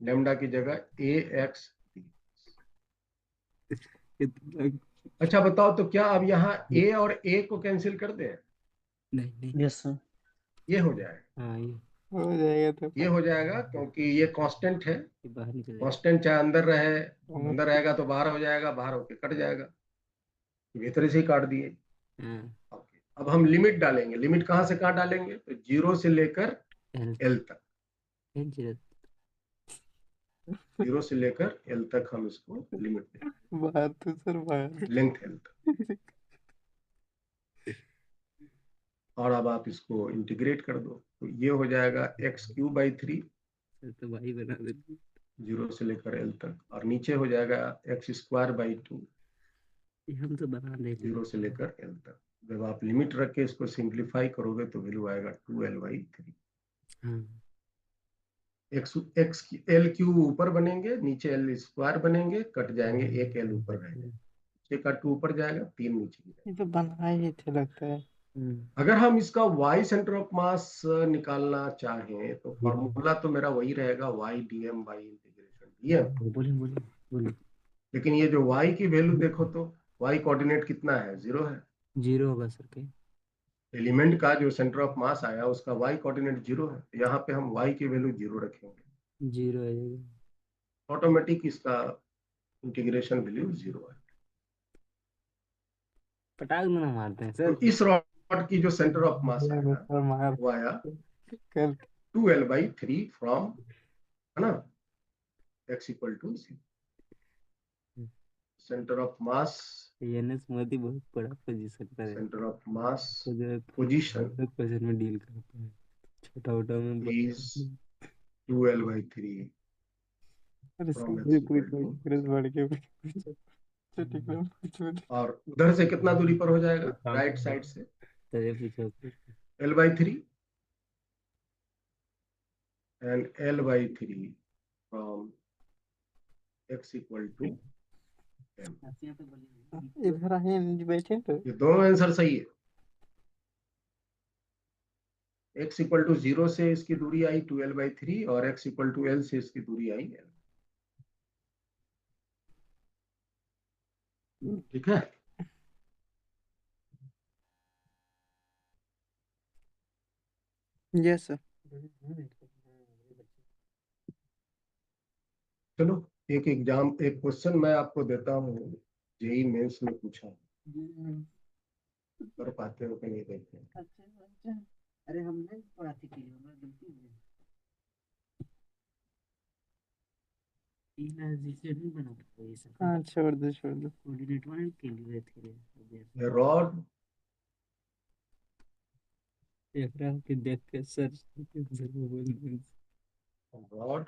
S1: लेमडा की जगह AX।
S3: इतना
S1: अच्छा बताओ, तो क्या अब यहाँ A और A को कैंसिल कर दें?
S3: नहीं नहीं
S2: यस सर।
S1: ये हो जाएगा,
S3: हाँ ये हो जाएगा तो
S1: ये हो जाएगा, क्योंकि ये कांस्टेंट है।
S3: ये बाहर निकल जाएगा।
S1: कांस्टेंट चाहे अंदर रहे,
S3: हाँ,
S1: अंदर रहेगा तो बाहर हो जाएगा, बाहर होके कट जाएगा। भीतर से ही काट दिए।
S3: हाँ,
S1: ओके, अब हम लिमिट डालेंगे। लिमिट कहाँ से कहाँ डालेंगे? तो 0 से लेकर
S3: L
S1: L तक।
S3: L जीरो
S1: 0 से लेकर L तक हम इसको लिमिट देंगे,
S3: बाहर तो सर बाहर
S1: लेंथ L तक। और अब आप इसको इंटीग्रेट कर दो, तो ये हो जाएगा x³/3,
S3: सर तो भाई बना देते
S1: 0 से लेकर L तक, और नीचे हो जाएगा x²/2,
S3: ये हम तो बना देते
S1: 0 से लेकर L तक। जब आप लिमिट रख के इसको सिंप्लीफाई करोगे तो वैल्यू आएगा 2L/3।
S3: हाँ
S1: L³ ऊपर बनेंगे, नीचे L² बनेंगे, कट जाएंगे, एक L ऊपर रहेगा, 6 का 2 ऊपर जाएगा, 3 नीचे गिरेगा।
S3: ये तो बनाए ही थे लगता है।
S1: अगर हम इसका y सेंटर ऑफ मास निकालना चाहें तो फॉर्मूला तो मेरा वही रहेगा, y/dm/इंटीग्रेशन dm।
S3: बोलिए बोलिए बोलिए
S1: लेकिन ये जो y की वैल्यू देखो तो y कोऑर्डिनेट कितना है? 0 है।
S3: जीरो होगा सर के
S1: एलिमेंट का जो सेंटर ऑफ मास आया उसका y कोऑर्डिनेट 0 है, तो यहाँ पे हम y की वैल्यू 0 रखेंगे,
S3: जीरो आ जाएगा।
S1: ऑटोमेटिक इसका इंटीग्रेशन वैल्यू 0 है।
S3: पटाख में ना मारते हैं
S1: तो
S3: सर।
S1: इस रॉड की जो सेंटर ऑफ मास आया
S3: सर मार
S1: वो आया
S3: कल
S1: 2L/3 फ्रॉम, है ना, x = 0। Centre of mass,
S3: NS Modi बहुत बड़ा पोजीशन पर है।
S1: सेंटर ऑफ मास
S3: तो जो
S1: पोजीशन
S3: क्वेश्चन में डील करते हैं छोटा छोटा में
S1: is 2L/3
S3: अरे
S1: from
S3: सर
S1: x
S3: पूरी
S1: equal to,
S3: बढ़ के पूछो ठीक है पूछो
S1: और उधर से कितना दूरी पर हो जाएगा? राइट साइड से
S3: चलिए पूछो
S1: L/3 and L/3 from x = m।
S3: इधर आए बैठे तो
S1: ये दोनों आंसर सही है। x = 0 से इसकी दूरी आई 2L/3 और x = L से इसकी दूरी आई L। ठीक है।
S3: यस सर
S1: चलो, एक एग्जाम, एक क्वेश्चन मैं आपको देता हूँ, जेई मेंस में पूछा, कर पाते हो कि नहीं देखते हैं।
S3: अच्छा अरे हम नहीं पढ़ाते के लिए हमारा गलती हो गई जिसे नहीं बना सकते ये सब हाँ छोड़ दो कोऑर्डिनेट वाले के लिए थे
S1: A rod
S3: एकरा के देख के सर जरूर बोल दें
S1: rod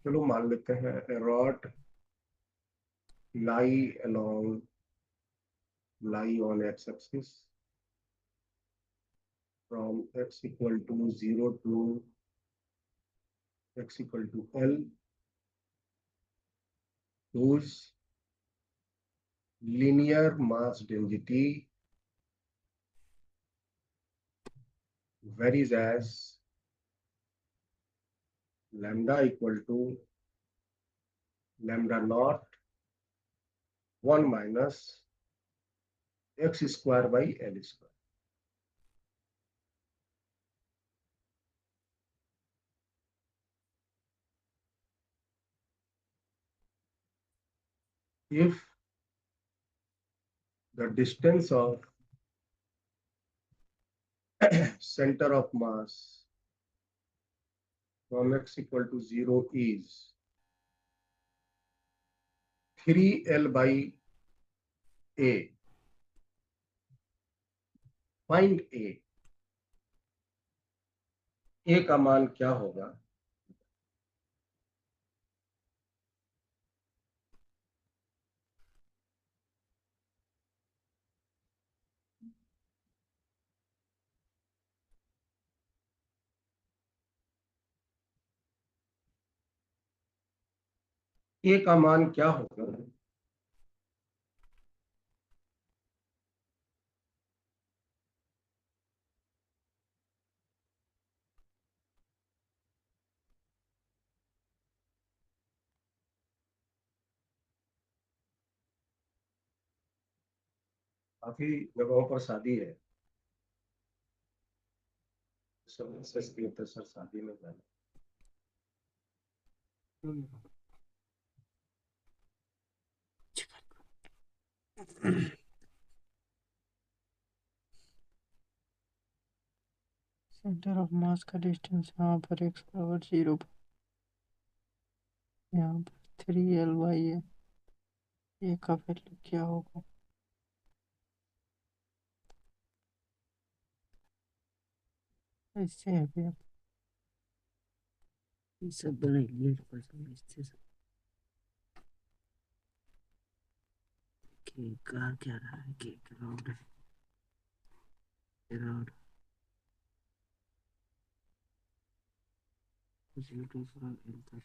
S1: चलो मान लेते हैं, a rod lie on x-axis from x = 0 to x = L, whose linear mass density varies as lambda = lambda naught 1 minus x² / L²। If the distance of center of mass from x = 0 is 3L/A, find A का मान क्या होगा? A का मान क्या होगा? काफी जगहों पर शादी है, सब मैसेज किए थे सर शादी में जाना।
S3: सेंटर ऑफ मास का डिस्टेंस यहाँ पर x बराबर 0, यहाँ पर 3L/A है। ये का वैल्यू क्या होगा? ऐसे है भैया, ये सब बनाइए इससे सब के कहा क्या रहा है कि अराउंड अराउंड 0 to 4 तक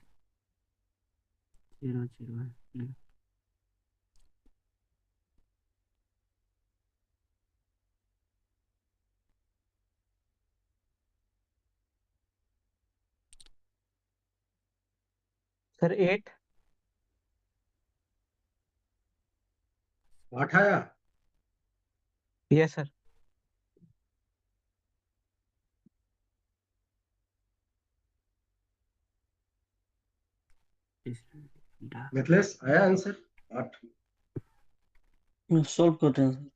S3: 0 0 है।
S5: सर 8।
S1: 8 आया।
S5: Yes sir.
S1: मिथलेश आया आंसर 8।
S2: सॉल्व करते हैं सर।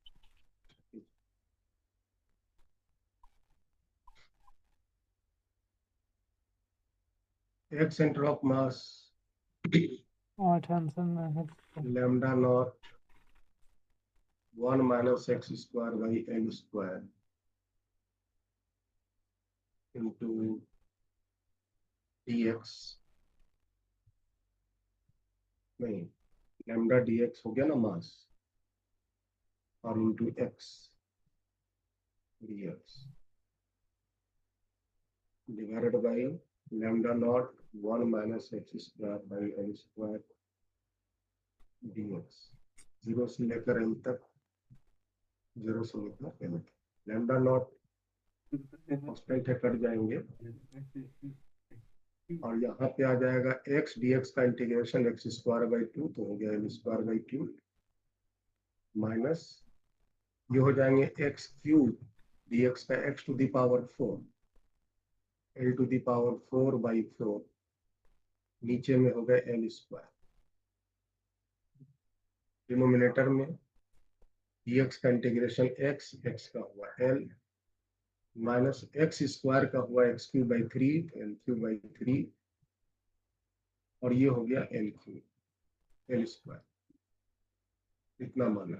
S1: एक सेंटर ऑफ मास
S3: 8 आंसर में है।
S1: Lambda naught 1 minus X square by L square into dx, नहीं लैम्डा dx हो गया ना मास, और into x dx divided by lambda naught 1 minus X square by L square dx, 0 से लेकर एल तक, 0 से लेकर एल तक। लैम्डा नॉट कांस्टेंट है, कट जाएंगे, और यहाँ पे आ जाएगा x dx का इंटीग्रेशन एक्स स्क्वायर बाई 2, तो हो गया एल स्क्वायर बाई 2 माइनस ये हो जाएंगे एक्स क्यूब dx का x to the power 4 L to the power 4 by 4, नीचे में हो गया एल स्क्वायर, डिनोमिनेटर में dx का इंटीग्रेशन x का हुआ l माइनस एक्स स्क्वायर का हुआ X cube by 3, L cube by 3, और ये हो गया एल क्यूब एल स्क्वायर, इतना माना।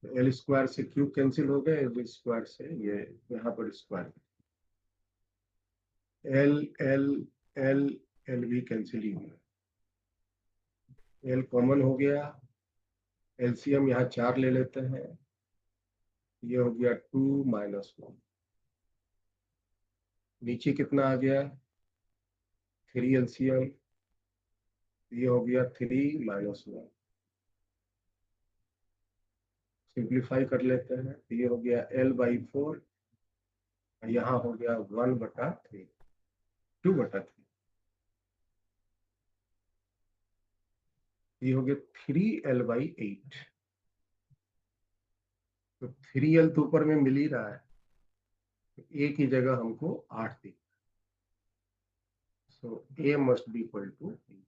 S1: तो एल स्क्वायर से क्यूब कैंसिल हो गए, एल स्क्वायर से ये यहाँ पर square, L L L L भी कैंसिल ही हुआ, एल कॉमन हो गया, एलसीएम यहाँ 4 ले लेते हैं, ये हो गया 2 माइनस 1, नीचे कितना आ गया 3 एलसीएम, ये हो गया 3 माइनस 1, सिंप्लीफाई कर लेते हैं, ये हो गया एल बाई 4, यहाँ हो गया 1/3, 2/3, ये हो गया 3L/8, तो 3L तो ऊपर में मिल ही रहा है, तो ए की जगह हमको 8 दी, so A must be equal to 8।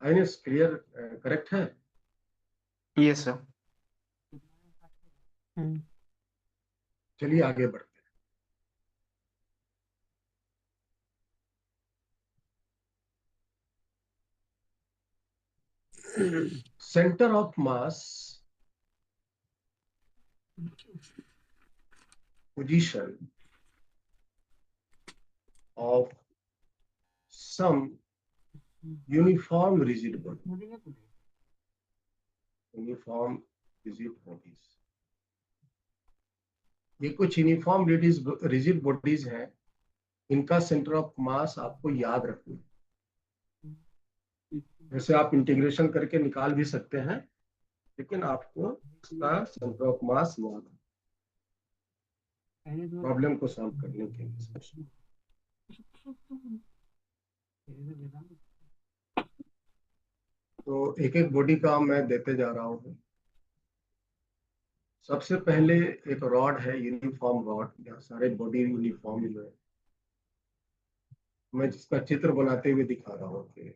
S1: आइनेस क्लियर, करेक्ट है?
S4: Yes, sir.
S1: चलिए आगे बढ़ते हैं। Centre of mass position of some uniform rigid body, uniform rigid bodies, ये कुछ यूनिफॉर्म रिजिड बॉडीज हैं, इनका सेंटर ऑफ मास आपको याद रखना है। जैसे आप इंटीग्रेशन करके निकाल भी सकते हैं, लेकिन आपको इसका सेंटर ऑफ मास याद है प्रॉब्लम को सॉल्व करने के लिए। तो एक एक बॉडी का मैं देते जा रहा हूँ। सबसे पहले एक रॉड है, यूनिफॉर्म रॉड, यहाँ सारे बॉडी यूनिफॉर्म है। मैं जिसका चित्र बनाते हुए दिखा रहा हूँ कि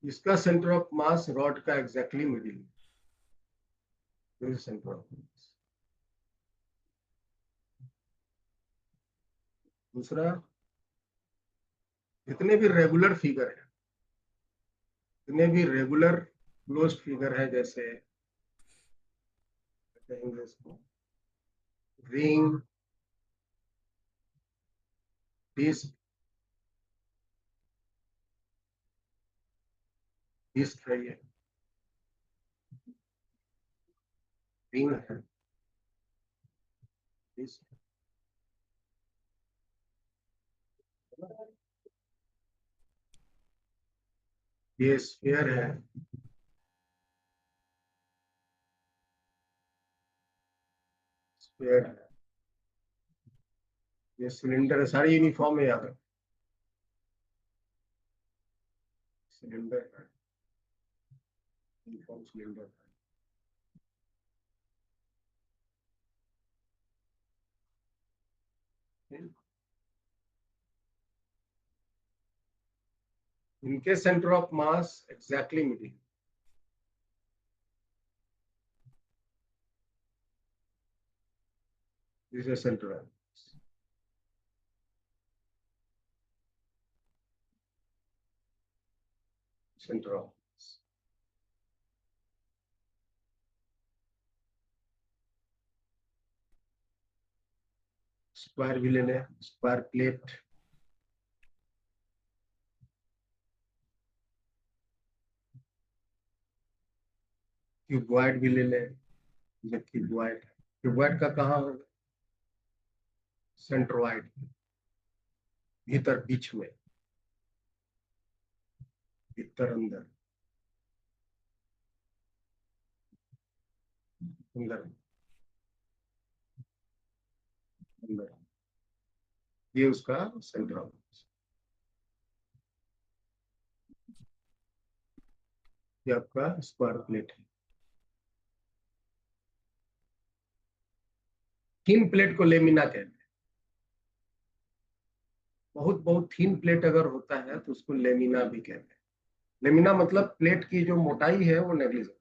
S1: इसका सेंटर ऑफ मास रॉड का एग्जैक्टली मिडिल, सेंटर ऑफ मास। दूसरा, जितने भी रेगुलर फिगर है, जितने भी रेगुलर क्लोज्ड फिगर है, जैसे कहेंगे इसको रिंग, डिस्क, डिस्क है, ये रिंग है, डिस्क, ये स्फीयर है, स्फीयर है, ये सिलेंडर है, सारी यूनिफॉर्म है, याद रखो सिलेंडर है, यूनिफॉर्म सिलेंडर है। इनके centre of mass exactly middle. This is centre of centre of square भी ले लें, स्क्वायर प्लेट, क्यूबॉइड भी ले लें, ये क्यूबॉइड, क्यूबॉइड का कहाँ होगा, सेंट्रोइड, भीतर बीच में, भीतर अंदर, अंदर अंदर, ये उसका सेंटर ऑफ, ये आपका स्क्वायर प्लेट है। थिन प्लेट को लेमिना कहते हैं। बहुत बहुत थिन प्लेट अगर होता है तो उसको लेमिना भी कहते हैं। लेमिना मतलब प्लेट की जो मोटाई है वो नेग्लिजिबल।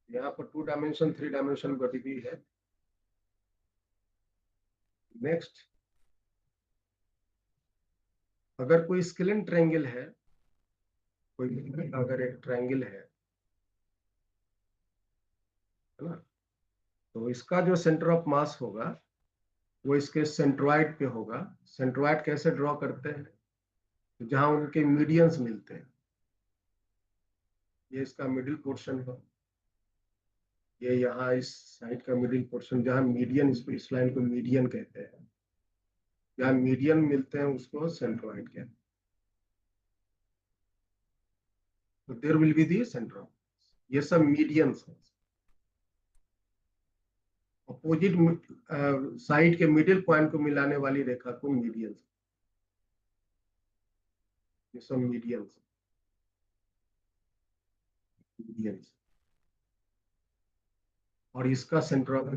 S1: यहाँ पर 2 डायमेंशन 3 डायमेंशन बटी हुई है। नेक्स्ट, अगर कोई स्केलन ट्रायंगल है, कोई अगर एक ट्रायंगल है ना, तो इसका जो सेंटर ऑफ मास होगा वो इसके सेंट्रोइड पे होगा। सेंट्रोइड कैसे ड्रॉ करते हैं, तो जहां उनके मीडियंस मिलते हैं, ये इसका मिडिल पोर्शन है, ये यहाँ इस साइड का मिडिल पोर्शन, जहां मीडियन, इस लाइन को मीडियन कहते हैं, जहां मीडियन मिलते हैं उसको सेंट्रोइड कहते हैं। तो there will be the centre of, ये सब मीडियंस है। अपोजिट साइड के मिडिल पॉइंट को मिलाने वाली रेखा को मीडियंस, ये सब मीडियंस, मीडियंस। और इसका सेंटर ऑफ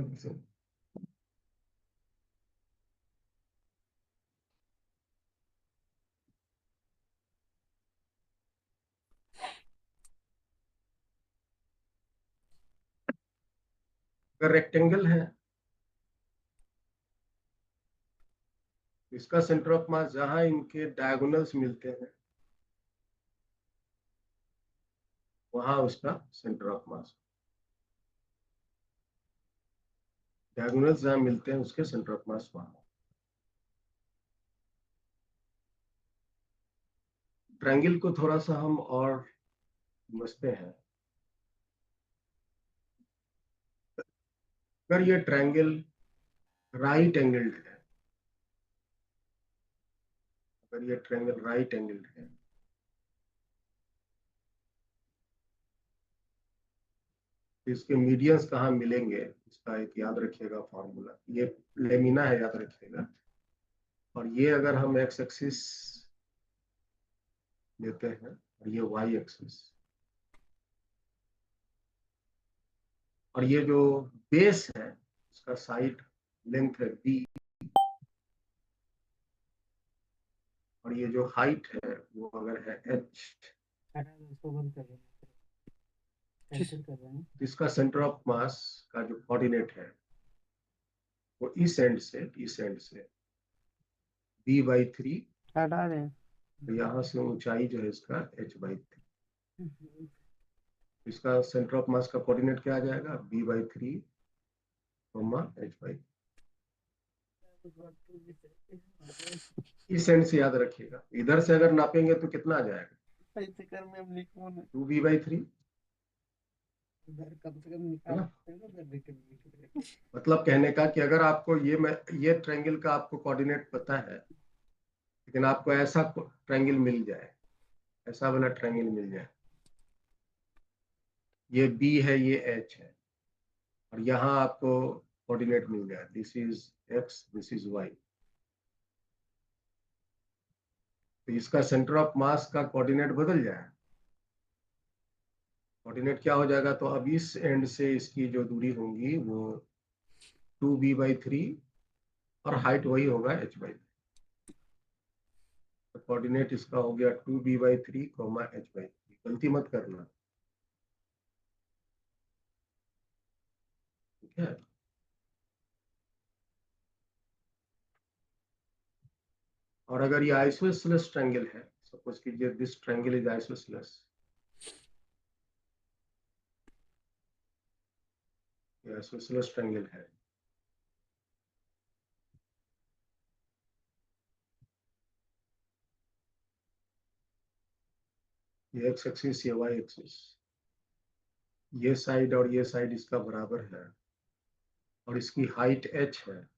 S1: अगर रेक्टेंगल है, इसका सेंटर ऑफ मास जहां इनके डायगोनल्स मिलते हैं वहां उसका सेंटर ऑफ मास, डायगोनल्स जहां मिलते हैं उसके सेंटर ऑफ मास वहां। ट्रायंगल को थोड़ा सा हम और समझते हैं। अगर ये ट्रायंगल राइट एंगल्ड है, अगर ये ट्रायंगल राइट एंगल्ड है, तो इसके मीडियंस कहाँ मिलेंगे, इसका एक याद रखिएगा फॉर्मूला, ये लेमिना है, याद रखिएगा। और ये अगर हम एक्स एक्सिस लेते हैं और ये y एक्सिस, और ये जो बेस है उसका साइड लेंथ है b, और ये जो हाइट है वो अगर है h,
S3: इसको बंद कर देना, कैंसिल कर रहे हैं।
S1: इसका सेंटर ऑफ मास का जो कोऑर्डिनेट है वो इस एंड से b/3,
S3: हटा दें।
S1: यहाँ से ऊंचाई जो है इसका h/3। इसका सेंटर ऑफ मास का कोऑर्डिनेट क्या आ जाएगा, b/3, h/3। इस एंड से याद रखिएगा, इधर से अगर नापेंगे तो कितना आ जाएगा,
S3: ऐसे कर में हम लिखो ना,
S1: 2b/3,
S3: इधर कम से कम
S1: है
S3: निकाल
S1: ना।
S3: सकते हैं ना, इधर देख के।
S1: मतलब कहने का कि अगर आपको ये ट्रायंगल का आपको कोऑर्डिनेट पता है, लेकिन आपको ऐसा ट्रायंगल मिल जाए, ऐसा वाला ट्रायंगल मिल जाए, ये b है, ये h है, और यहाँ आपको कोऑर्डिनेट मिल जाए, this is x, this is y, तो इसका सेंटर ऑफ मास का कोऑर्डिनेट बदल जाए। कोऑर्डिनेट क्या हो जाएगा, तो अब इस एंड से इसकी जो दूरी होगी वो 2b/3, और हाइट वही होगा h/3। तो कोऑर्डिनेट इसका हो गया 2b/3, h/3। गलती मत करना, ठीक है। और अगर ये आइसोसेलेस ट्रायंगल है, सपोज कीजिए दिस ट्रायंगल इज आइसोसेलेस, ये आइसोसेलेस ट्रायंगल है, ये x एक्सिस, ये y एक्सिस, ये साइड और ये साइड इसका बराबर है, और इसकी हाइट h है,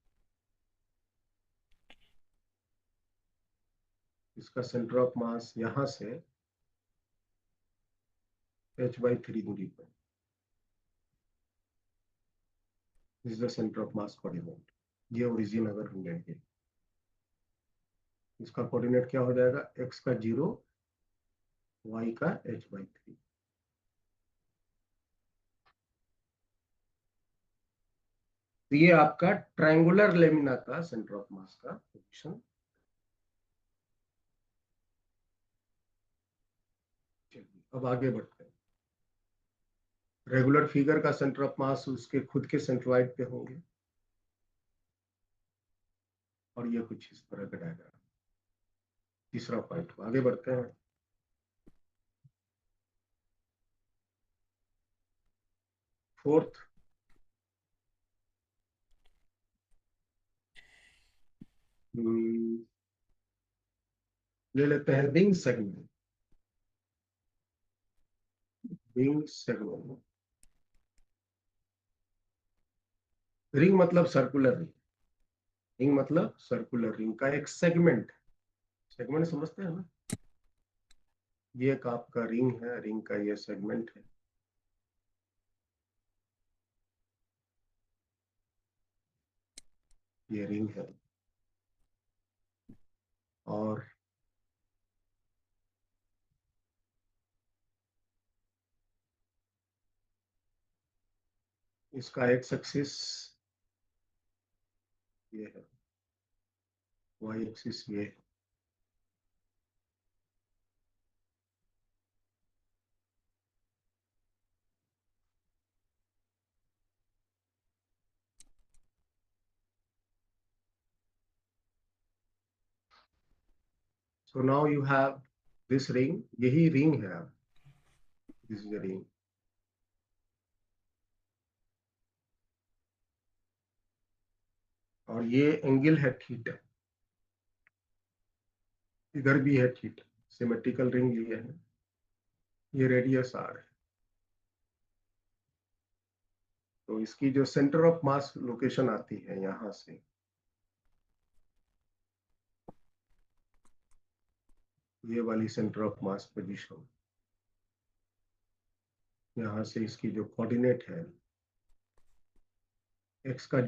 S1: इसका सेंटर ऑफ मास यहां से h/3 दूरी पर, is the centre of mass coordinate. ये ओरिजिन अगर हम लेंगे, इसका कोऑर्डिनेट क्या हो जाएगा, x का 0, y का h/3। तो ये आपका ट्रायंगुलर लेमिना का सेंटर ऑफ मास का पोजीशन। चलिए अब आगे बढ़ते हैं। रेगुलर फिगर का सेंटर ऑफ मास उसके खुद के सेंट्रोइड पे होंगे, और ये कुछ इस तरह का डायग्राम। तीसरा पॉइंट, आगे बढ़ते हैं। फोर्थ, ले लेते हैं ring segment. Ring segment, ring मतलब सर्कुलर रिंग, रिंग मतलब सर्कुलर रिंग का एक सेगमेंट, सेगमेंट समझते हैं ना, ये एक आपका रिंग है, रिंग का ये सेगमेंट है। ये रिंग है, और इसका एक्स एक्सिस ये है, वाई एक्सिस ये है। So now you have this ring, यही रिंग है अब, दिस इज रिंग। और ये एंगल है थीटा, इधर भी है थीटा, सिमेट्रिकल रिंग लिए है, ये रेडियस आर है। तो इसकी जो सेंटर ऑफ मास लोकेशन आती है यहां से, ये वाली सेंटर ऑफ मास पोजीशन, यहां से इसकी जो कोऑर्डिनेट है x का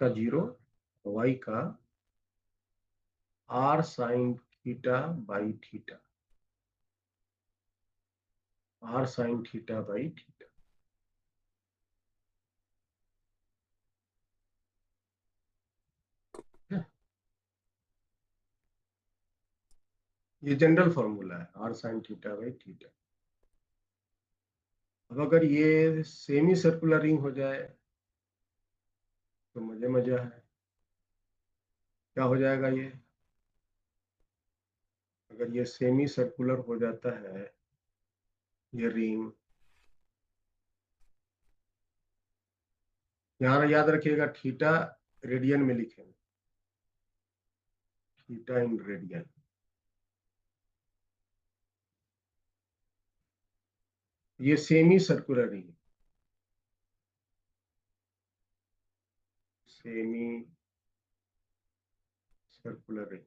S1: 0, y का r sin theta by theta, r sin theta by theta. ये जनरल फॉर्मूला है, r sin theta by theta. अब अगर ये सेमी सर्कुलर रिंग हो जाए तो मजा है। क्या हो जाएगा ये? अगर ये सेमी सर्कुलर हो जाता है ये रिंग, यहाँ याद रखिएगा थीटा रेडियन में लिखेंगे, थीटा इन रेडियन। ये semi circular ring, semi circular ring.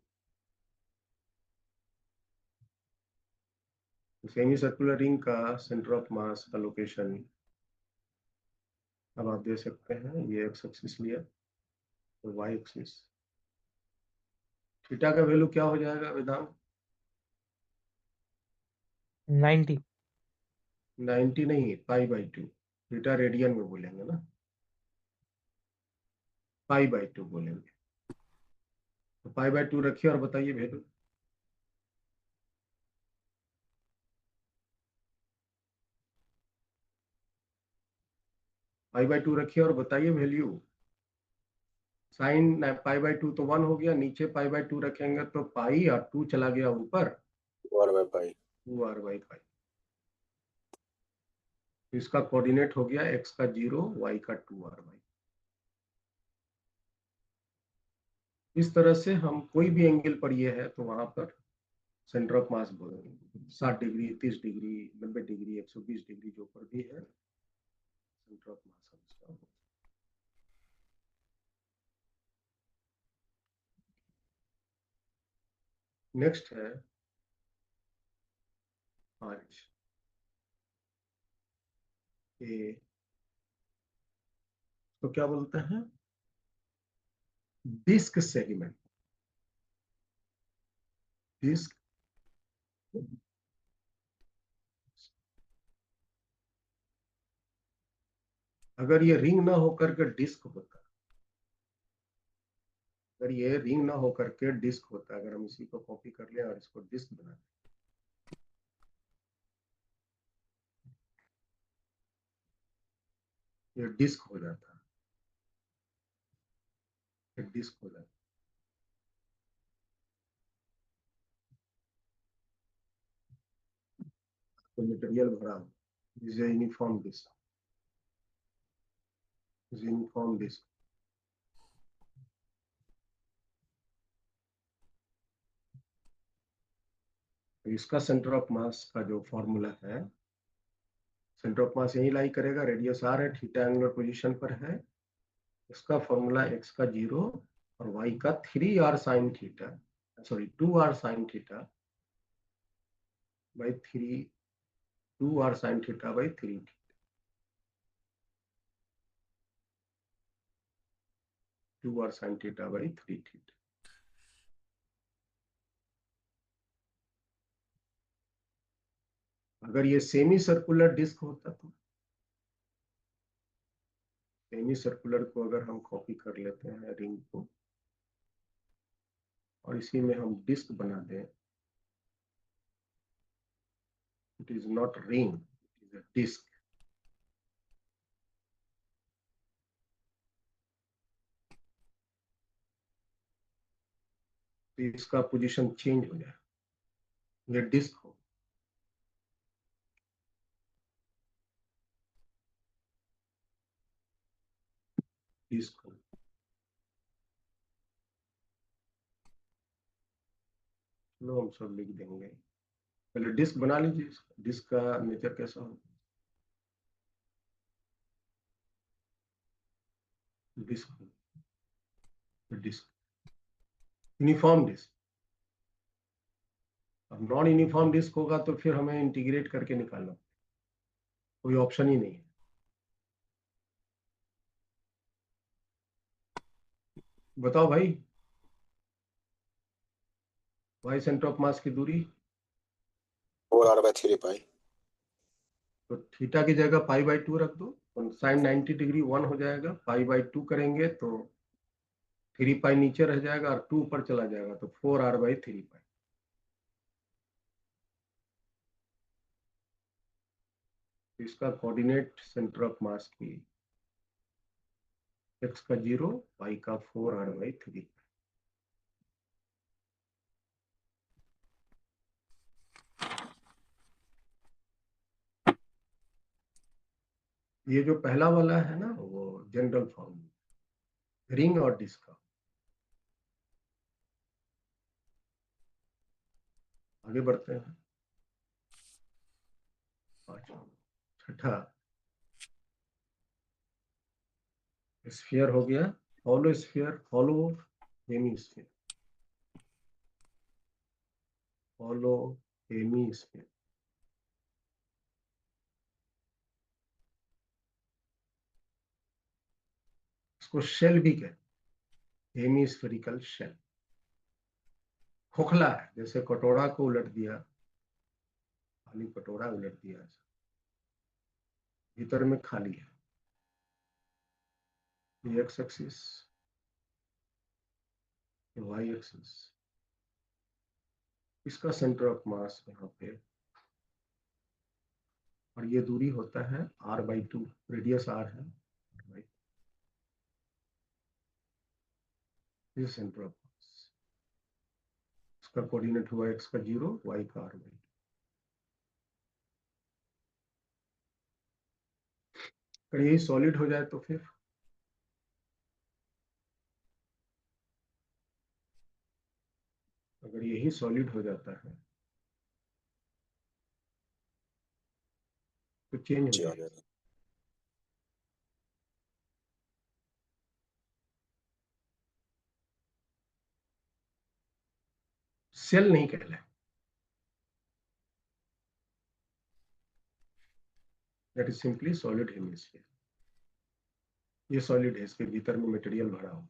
S1: Semi circular ring का सेंटर ऑफ मास का लोकेशन अब आप दे सकते हैं, ये एक्स एक्सिस लिया तो वाई एक्सिस। थीटा का वैल्यू क्या हो जाएगा वेदांत?
S5: 90।
S1: 90 नहीं, पाई बाई 2। थीटा रेडियन में बोलेंगे ना, पाई बाई 2 बोलेंगे। तो पाई बाई 2 रखिए और बताइए वैल्यू। पाई बाई 2 रखिए और बताइए वैल्यू। साइन पाई बाई 2 तो 1 हो गया, नीचे पाई बाई 2 रखेंगे तो पाई और 2 चला गया ऊपर,
S6: 2r by pi.
S1: 2r by pi. तो इसका कोऑर्डिनेट हो गया x का 0, y का 2r बाई। इस तरह से हम कोई भी एंगल पर ये है तो वहां पर सेंटर ऑफ मास बोलेंगे। 60 डिग्री, 30 डिग्री, 90 डिग्री, 120 डिग्री, जो पर भी है सेंटर ऑफ मास हम इसका बोलेंगे। नेक्स्ट है 5 ए, तो क्या बोलते हैं? Disc segment. डिस्क अगर ये रिंग ना होकर के डिस्क होता, अगर ये रिंग ना होकर के डिस्क होता, अगर हम इसी को कॉपी कर लें और इसको डिस्क बना दें, ये डिस्क हो जाता, ये डिस्क हो जाता। तो मटेरियल भरा is uniform disc, is uniform disc. तो इसका सेंटर ऑफ मास का जो फॉर्मूला है, सेंटर ऑफ मास यही लाई करेगा, रेडियस r है, थीटा एंगुलर पोजीशन पर है। इसका फॉर्मूला x का 0 और y का 3r sine theta, sorry 2r sine theta by 3, 2r sine theta by 3 theta, 2r sine theta by 3 theta. अगर ये सेमी सर्कुलर डिस्क होता तो, सेमी सर्कुलर को अगर हम कॉपी कर लेते हैं रिंग को और इसी में हम डिस्क बना दें, it is not ring, it is a disc. तो इसका पोजीशन चेंज हो जाए, ये डिस्क हो, डिस्क हो। चलो हम सब लिख देंगे, पहले डिस्क बना लीजिए। डिस्क का नेचर कैसा हो? Disc, disc uniform disc. अब नॉन यूनिफॉर्म डिस्क होगा तो फिर हमें इंटीग्रेट करके निकालना, कोई ऑप्शन ही नहीं है। बताओ भाई, y सेंटर ऑफ मास की दूरी
S6: 4r/3π।
S1: तो थीटा की जगह π/2 रख दो, तो साइन 90 डिग्री 1 हो जाएगा, π/2 करेंगे तो 3π नीचे रह जाएगा और 2 ऊपर चला जाएगा, तो 4r/3π। इसका कोऑर्डिनेट सेंटर ऑफ मास की x का 0, y का 4r/3। ये जो पहला वाला है ना, वो जनरल फॉर्म, रिंग और डिस्क का। आगे बढ़ते हैं। छठा स्फीयर हो गया, hollow sphere, hollow hemisphere, hollow hemisphere. इसको शेल भी कहते हैं, हेमीस्फेरिकल शेल। खोखला है, जैसे कटोरा को उलट दिया, खाली कटोरा उलट दिया, भीतर में खाली है। ये एक्स एक्सिस, वाई एक्सिस, इसका सेंटर ऑफ मास यहाँ पे, और ये दूरी होता है r/2, रेडियस r है, ये सेंटर ऑफ मास। इसका कोऑर्डिनेट हुआ x का 0, y का r/2। अगर यही सॉलिड हो जाए तो फिर अगर यही सॉलिड हो जाता है तो चेंज हो
S6: जी आ
S1: जाएगा।
S6: जाएगा।
S1: सेल नहीं कहलाए, that is simply solid hemisphere. ये सॉलिड है, इसके भीतर में मटेरियल भरा हो।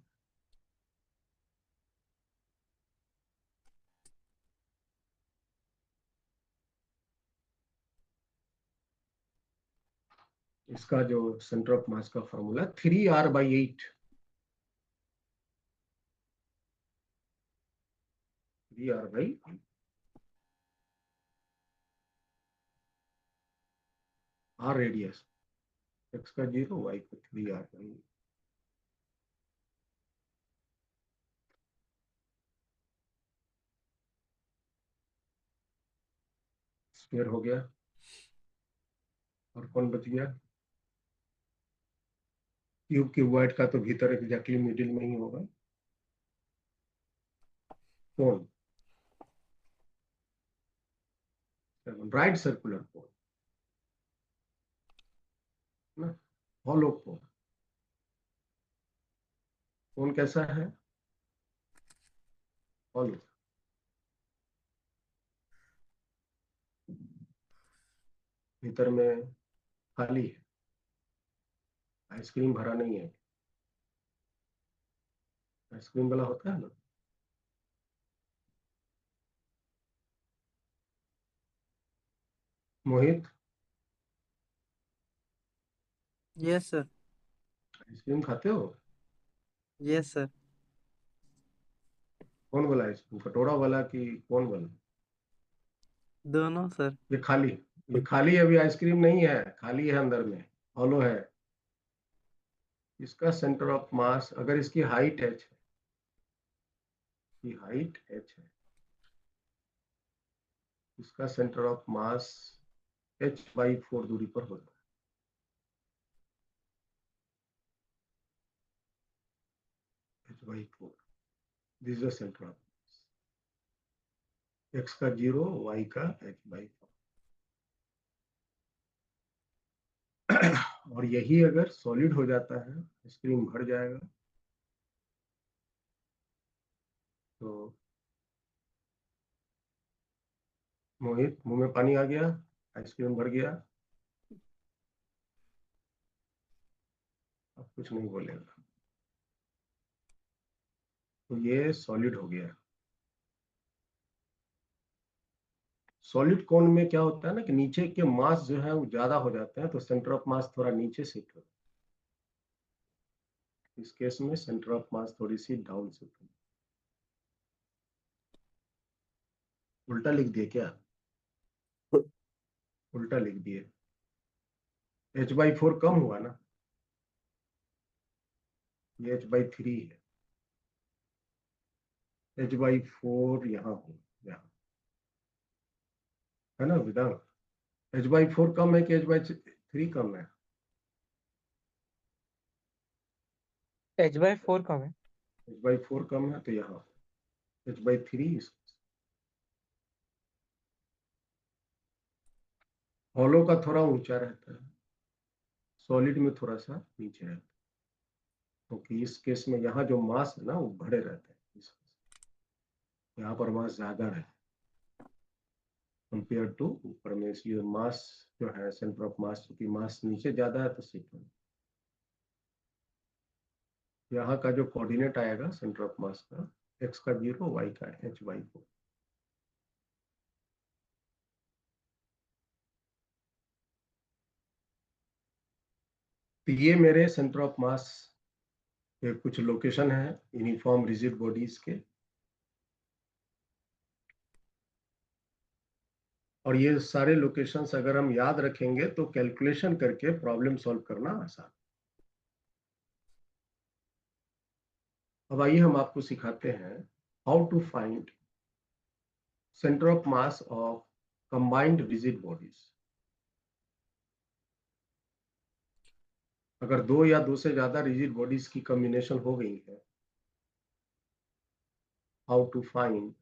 S1: इसका जो सेंटर ऑफ मास का formula 3r/8, 3r/8, r radius, x का 0, y का 3r/8। स्फीयर हो गया, और कौन बच गया? क्यूब, क्यूबॉइड का तो भीतर एग्जैक्टली मिडिल में ही होगा। कोन, राइट सर्कुलर कोन ना, हॉलो कोन। कोन कैसा है? हॉलो, भीतर में खाली है, आइसक्रीम भरा नहीं है। आइसक्रीम वाला होता है ना, मोहित,
S3: यस सर।
S1: आइसक्रीम खाते हो?
S3: Yes sir.
S1: कौन वाला आइसक्रीम, कटोरा वाला कि कौन वाला?
S3: दोनों सर।
S1: ये खाली, ये खाली अभी आइसक्रीम नहीं है, खाली है अंदर में, हॉलो है। इसका सेंटर ऑफ मास, अगर इसकी हाइट h है, हाइट h है, इसका सेंटर ऑफ मास h/4 दूरी पर होता है, h/4। This is the centre of x का 0, y का h/4। और यही अगर सॉलिड हो जाता है, आइसक्रीम भर जाएगा, तो मोहित, मुंह में पानी आ गया, आइसक्रीम भर गया, अब कुछ नहीं बोलेगा, तो ये सॉलिड हो गया। सॉलिड कोन में क्या होता है ना कि नीचे के मास जो है वो ज्यादा हो जाते हैं, तो सेंटर ऑफ मास थोड़ा नीचे शिफ्ट होता है। इस केस में सेंटर ऑफ मास थोड़ी सी डाउन शिफ्ट होती है। उल्टा लिख दिए क्या? उल्टा लिख दिए। h/4 कम हुआ ना, ये h/3 है। h/4 यहाँ हो, यहाँ है ना विदांग? h/4 कम है कि h/3 कम है?
S5: h/4 कम है।
S1: h/4 कम है तो यहाँ h/3। हॉलो का थोड़ा ऊंचा रहता है, सॉलिड में थोड़ा सा नीचे रहता है, क्योंकि इस केस में यहाँ जो मास है ना वो बड़े रहते हैं, यहाँ पर मास ज्यादा रहता है कंपेयर टू ऊपर में। इसलिए मास जो है सेंटर ऑफ मास, क्योंकि मास नीचे ज्यादा है तो शिफ्ट होगा। यहाँ का जो कोऑर्डिनेट आएगा सेंटर ऑफ मास का, x का 0, y का h/4। तो ये मेरे सेंटर ऑफ मास के कुछ लोकेशन है यूनिफॉर्म रिजिड बॉडीज के, और ये सारे लोकेशंस अगर हम याद रखेंगे तो कैलकुलेशन करके प्रॉब्लम सॉल्व करना आसान। अब आइए हम आपको सिखाते हैं how to find centre of mass of combined rigid bodies. अगर दो या दो से ज्यादा रिजिड बॉडीज की कॉम्बिनेशन हो गई है, how to find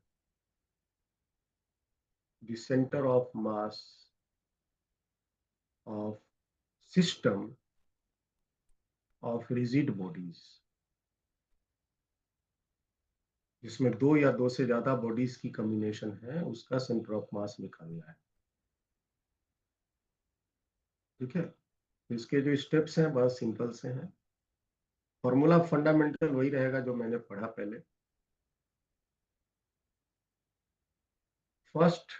S1: the centre of mass of system of rigid bodies, जिसमें दो या दो से ज्यादा बॉडीज की कॉम्बिनेशन है, उसका सेंटर ऑफ मास निकालना है। ठीक है, इसके जो स्टेप्स हैं बहुत सिंपल से हैं। फॉर्मूला फंडामेंटल वही रहेगा जो मैंने पढ़ा पहले। First,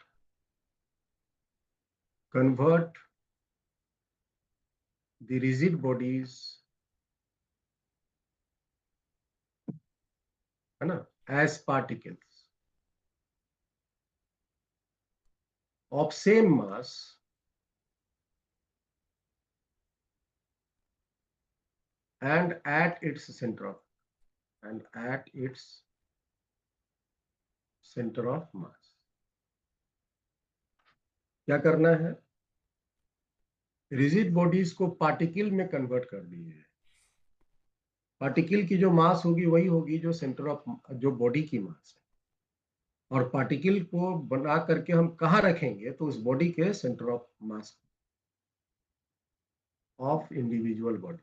S1: convert the rigid bodies, है ना, as particles of same mass and at its center of mass। क्या करना है? रिजिड बॉडीज को पार्टिकल में कन्वर्ट कर दिए है। पार्टिकल की जो मास होगी वही होगी जो सेंटर ऑफ जो बॉडी की मास है, और पार्टिकल को बना करके हम कहाँ रखेंगे तो उस बॉडी के centre of mass of individual body.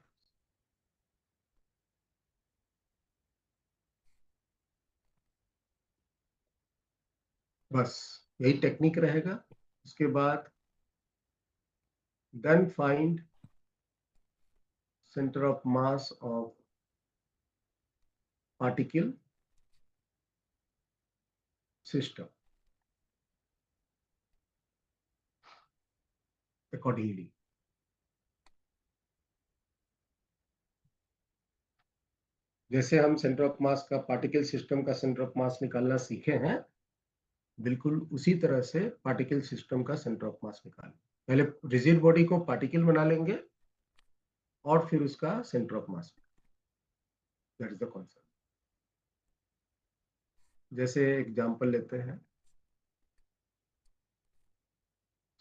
S1: बस यही टेक्निक रहेगा। उसके बाद then find centre of mass of particle system accordingly. जैसे हम सेंटर ऑफ मास का पार्टिकल सिस्टम का सेंटर ऑफ मास निकालना सीखे हैं, बिल्कुल उसी तरह से पार्टिकल सिस्टम का सेंटर ऑफ मास निकालें। पहले रिजिड बॉडी को पार्टिकल बना लेंगे और फिर उसका centre of mass. That is the concept. जैसे एग्जांपल लेते हैं,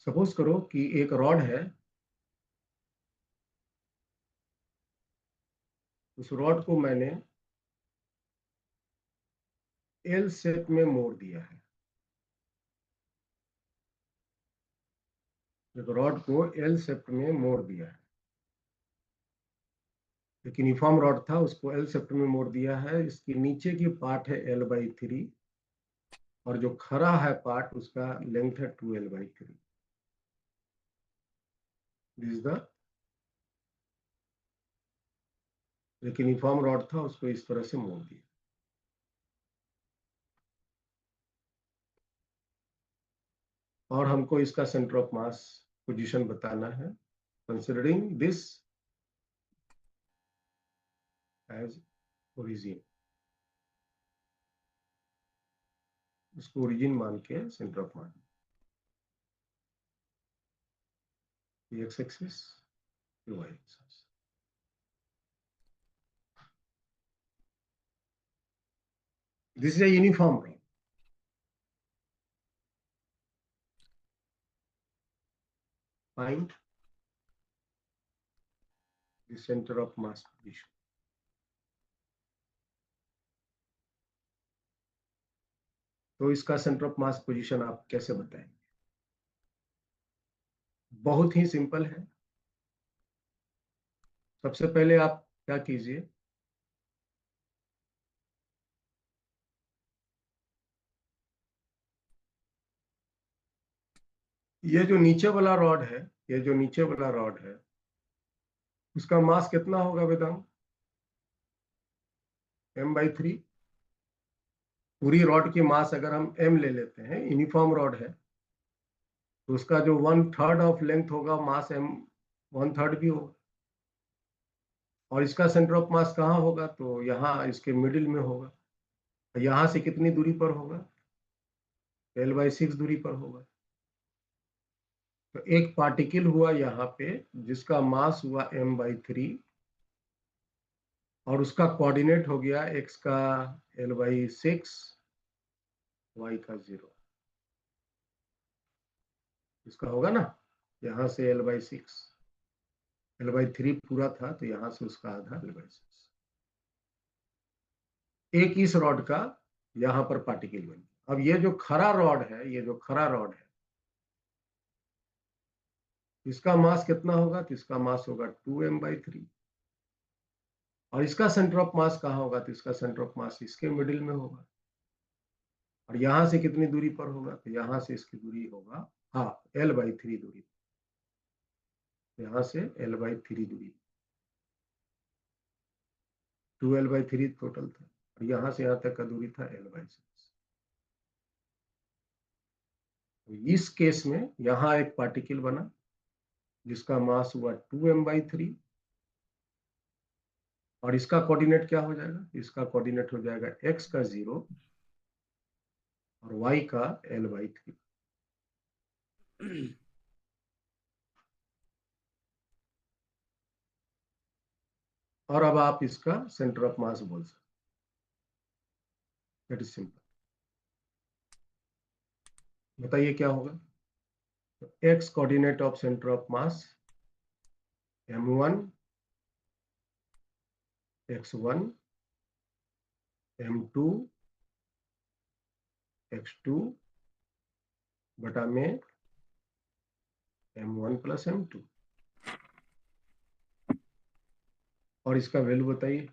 S1: सपोज करो कि एक रॉड है, उस रॉड को मैंने एल शेप में मोड़ दिया है। एक रॉड को एल शेप में मोड़ दिया है, एक यूनिफॉर्म रॉड था उसको एल शेप में मोड़ दिया है। इसकी नीचे की पार्ट है L/3 और जो खड़ा है पार्ट उसका लेंथ है 2L/3। दिस इज द, एक यूनिफॉर्म रॉड था उसको इस तरह से मोड़ दिया। और हमको इसका सेंटर ऑफ मास पोजीशन बताना है, कंसिडरिंग दिस एज ओरिजिन। इसको ओरिजिन मान के centre of mass, X axis, Y axis. This is a uniform rod. Find the center of mass position. तो इसका सेंटर ऑफ मास पोजीशन आप कैसे बताएंगे? बहुत ही सिंपल है। सबसे पहले आप क्या कीजिए, ये जो नीचे वाला रॉड है, ये जो नीचे वाला रॉड है, उसका मास कितना होगा वेदांत? m/3। पूरी रॉड की मास अगर हम m ले लेते हैं, यूनिफॉर्म रॉड है, तो उसका जो 1/3 ऑफ लेंथ होगा, मास m 1/3 भी होगा। और इसका सेंटर ऑफ मास कहाँ होगा? तो यहाँ इसके मिडिल में होगा। यहां से कितनी दूरी पर होगा? l/6 दूरी पर होगा। तो एक पार्टिकल हुआ यहाँ पे जिसका मास हुआ m/3 और उसका कोऑर्डिनेट हो गया x का l/6, y का 0। इसका होगा ना, यहाँ से l/6, l/3 पूरा था तो यहाँ से उसका आधा l/6। एक इस रॉड का यहाँ पर पार्टिकल बन गया। अब ये जो खरा रॉड है, ये जो खरा रॉड है, इसका मास कितना होगा? तो इसका मास होगा 2m/3। और इसका सेंटर ऑफ मास कहाँ होगा? तो इसका सेंटर ऑफ मास इसके मिडिल में होगा। और यहां से कितनी दूरी पर होगा? तो यहां से इसकी दूरी होगा l/3 दूरी। यहां से l/3 दूरी, 2l/3 टोटल था। और यहां से यहां तक का दूरी था l/6। इस केस में यहां एक पार्टिकल बना जिसका मास हुआ 2m/3। और इसका कोऑर्डिनेट क्या हो जाएगा? इसका कोऑर्डिनेट हो जाएगा x का 0 और y का l/3। और अब आप इसका सेंटर ऑफ मास बोल सकते, दैट इज सिंपल। बताइए क्या होगा? तो x coordinate of centre of mass m1, x1, m2, x2 बटा में m1 प्लस m2। और इसका वैल्यू बताइए।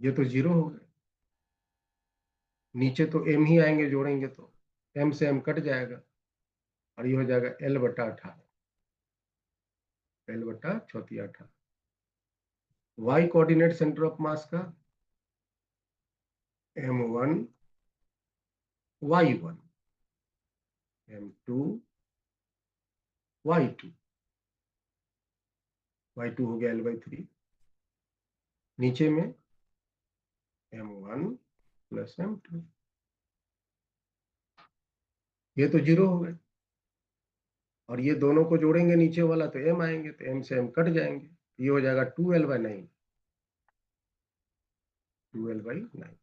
S1: ये तो 0 हो गए, नीचे तो m ही आएंगे, जोड़ेंगे तो m से m कट जाएगा और ये हो जाएगा l/18, l/18। y coordinate centre of mass का m1, y1, m2, y2। y2 हो गया l/3। नीचे में m1 प्लस m2। ये तो 0 हो गए और ये दोनों को जोड़ेंगे, नीचे वाला तो m आएंगे, तो m से m कट जाएंगे। ये हो जाएगा 2l/9, 2l/9।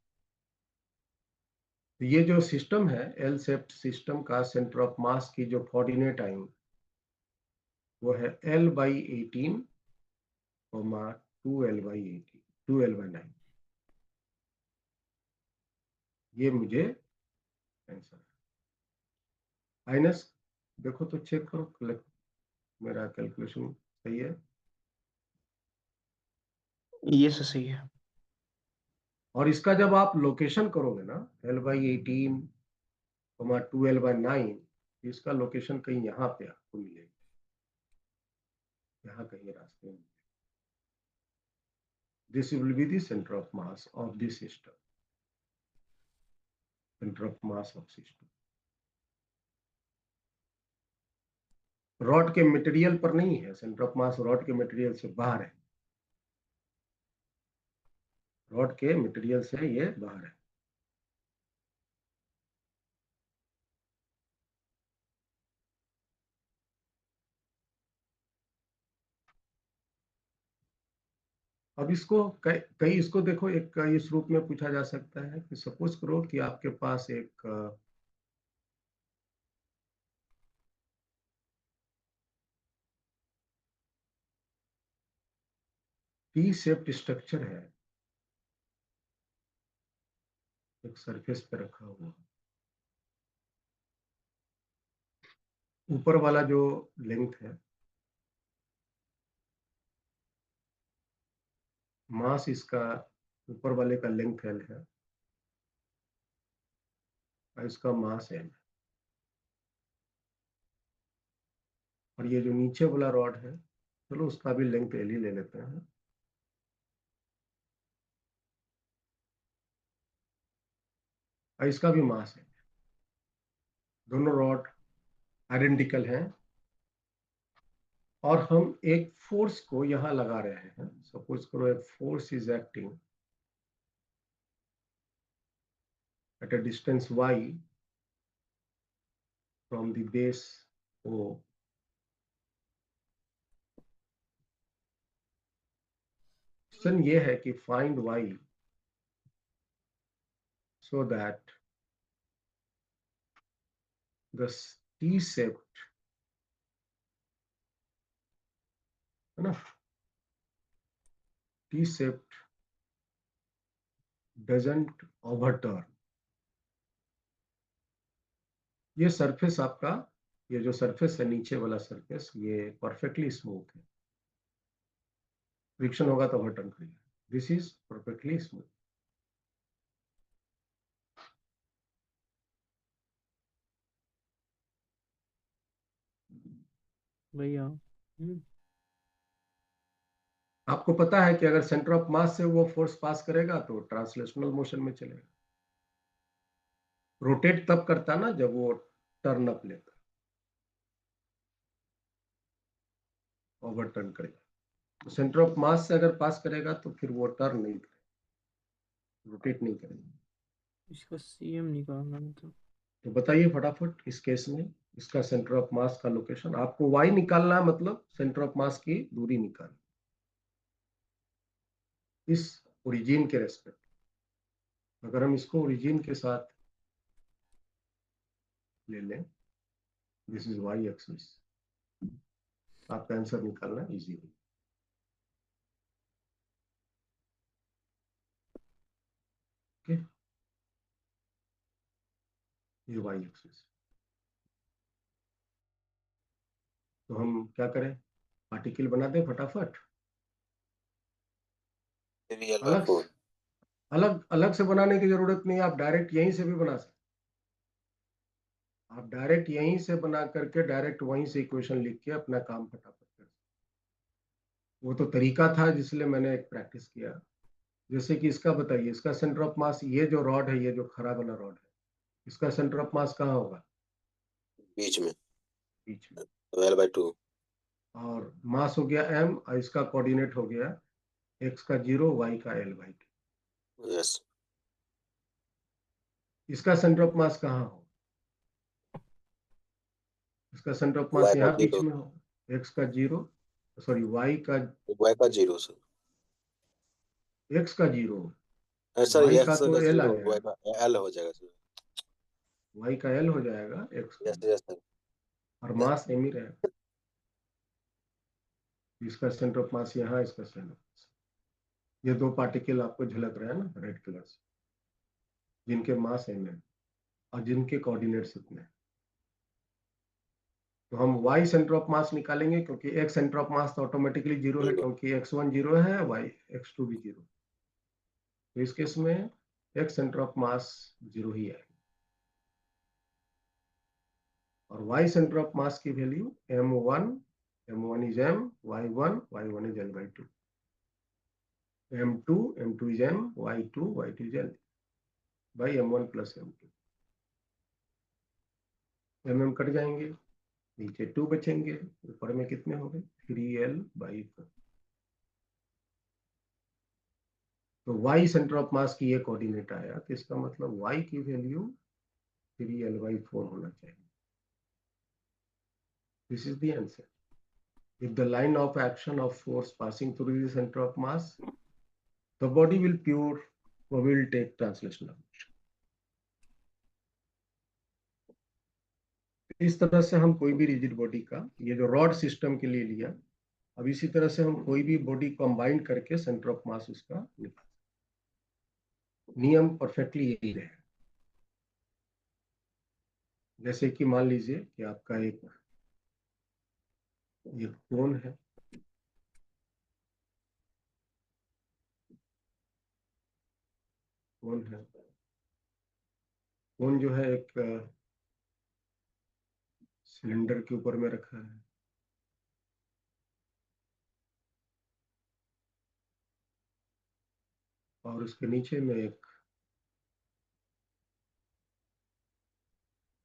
S1: तो ये जो सिस्टम है, एल शेप्ड सिस्टम का सेंटर ऑफ मास की जो कोऑर्डिनेट आएंगे वो है l/18, 2l/18, 2l/9। ये मुझे आंसर माइनस, देखो तो चेक करो मेरा कैलकुलेशन सही है।
S4: ये से सही है।
S1: और इसका जब आप लोकेशन करोगे ना, l/18, 2l/9, इसका लोकेशन कहीं यहाँ पे आपको मिलेगा, यहाँ कहीं रास्ते में। This will be the centre of mass of this system, centre of mass of system. Rod के मटेरियल पर नहीं है, सेंटर ऑफ मास रॉड के मटेरियल से बाहर है, रॉड के मटेरियल से ये बाहर है। अब इसको कई इसको देखो, एक इस रूप में पूछा जा सकता है कि सपोज करो कि आपके पास एक टी शेप्ड स्ट्रक्चर है, एक सरफेस पे रखा हुआ, ऊपर वाला जो लेंथ है, मास इसका ऊपर वाले का लेंथ एल है और इसका मास एम है, और ये जो नीचे वाला रॉड है, चलो उसका भी लेंथ एल ही ले लेते हैं, और इसका भी मास है। दोनों रॉड आइडेंटिकल हैं और हम एक फोर्स को यहां लगा रहे हैं। सपोज करो एक force is acting at a distance y from the base O। Question ये है कि find y so that the T-shaped, है ना, T-shaped doesn't overturn। ये सरफेस आपका, ये जो सरफेस है नीचे वाला सरफेस, ये परफेक्टली स्मूथ है, फ्रिक्शन होगा तो ओवरटर्न करेगा। This is perfectly smooth.
S3: भैया
S1: आपको पता है कि अगर सेंटर ऑफ मास से वो फोर्स पास करेगा तो ट्रांसलेशनल मोशन में चलेगा। रोटेट तब करता ना जब वो टर्न अप लेता, ओवरटर्न करेगा। तो सेंटर ऑफ मास से अगर पास करेगा तो फिर वो टर्न नहीं करेगा, रोटेट नहीं करेगा।
S3: इसका सीएम निकालना मतलब।
S1: तो बताइए फटाफट इस केस में इसका सेंटर ऑफ मास का लोकेशन। आपको y निकालना है, मतलब सेंटर ऑफ मास की दूरी निकालना इस ओरिजिन के रेस्पेक्ट। अगर हम इसको ओरिजिन के साथ ले लें, दिस इज y एक्सिस, आपका आंसर निकालना इजी है। ओके, ये y एक्सिस। तो हम क्या करें, पार्टिकल बना दें फटाफट। अलग अलग अलग से बनाने की जरूरत नहीं, आप डायरेक्ट यहीं से भी बना सकते। आप डायरेक्ट यहीं से बना करके डायरेक्ट वहीं से इक्वेशन लिख के अपना काम फटाफट कर। वो तो तरीका था जिसलिए मैंने एक प्रैक्टिस किया। जैसे कि इसका बताइए, इसका सेंटर ऑफ मास, ये जो रॉड है, ये जो खरा वाला रॉड है, इसका सेंटर ऑफ मास कहाँ होगा?
S6: बीच में,
S1: बीच में।
S6: L/2।
S1: और मास हो गया m और इसका कोऑर्डिनेट हो गया x का 0, y का L/2।
S6: यस,
S1: इसका सेंटर ऑफ मास कहाँ हो? इसका सेंटर ऑफ मास
S6: Y का
S1: यहाँ बीच
S6: 0,
S1: में हो, x का 0, सॉरी y का,
S6: Y का 0 सर।
S1: x का 0,
S6: सर
S1: y का
S6: X
S1: तो
S6: का
S1: L
S6: 0,
S1: आएगा,
S6: Y का L हो जाएगा सर।
S1: y का L हो जाएगा, x का,
S6: यस यस सर।
S1: और मास m ही रहेगा। इसका सेंटर ऑफ मास यहाँ, इसका सेंटर ऑफ मास, ये दो पार्टिकल आपको झलक रहे हैं ना रेड कलर से, जिनके मास m है और जिनके कोऑर्डिनेट्स इतने हैं। तो हम y सेंटर ऑफ मास निकालेंगे, क्योंकि x सेंटर ऑफ मास तो ऑटोमेटिकली 0 है, क्योंकि x1 0 है, y x2 भी 0। तो इस केस में x सेंटर ऑफ मास 0 ही है, और y सेंटर ऑफ मास की value m1 is m, y1 is L/2, m2 is m, y2 is L by m1 plus m2। mm cut जाएंगे, नीचे 2 बचेंगे, ऊपर में कितने हो गए 3L/4। तो y सेंटर ऑफ मास की ये कोऑर्डिनेट आया, तो इसका मतलब y की वैल्यू 3L/4 होना चाहिए। This is the answer. If the line of action of force passing through the center of mass, the body will take translational motion. इस तरह से हम कोई भी रिजिड बॉडी का, ये जो रॉड सिस्टम के लिए लिया, अब इसी तरह से हम कोई भी बॉडी कंबाइन करके सेंटर ऑफ मास उसका निकाल, नियम परफेक्टली यही है। जैसे कि मान लीजिए कि आपका एक ये कोन है, कोन जो है एक सिलेंडर के ऊपर में रखा है, और उसके नीचे में एक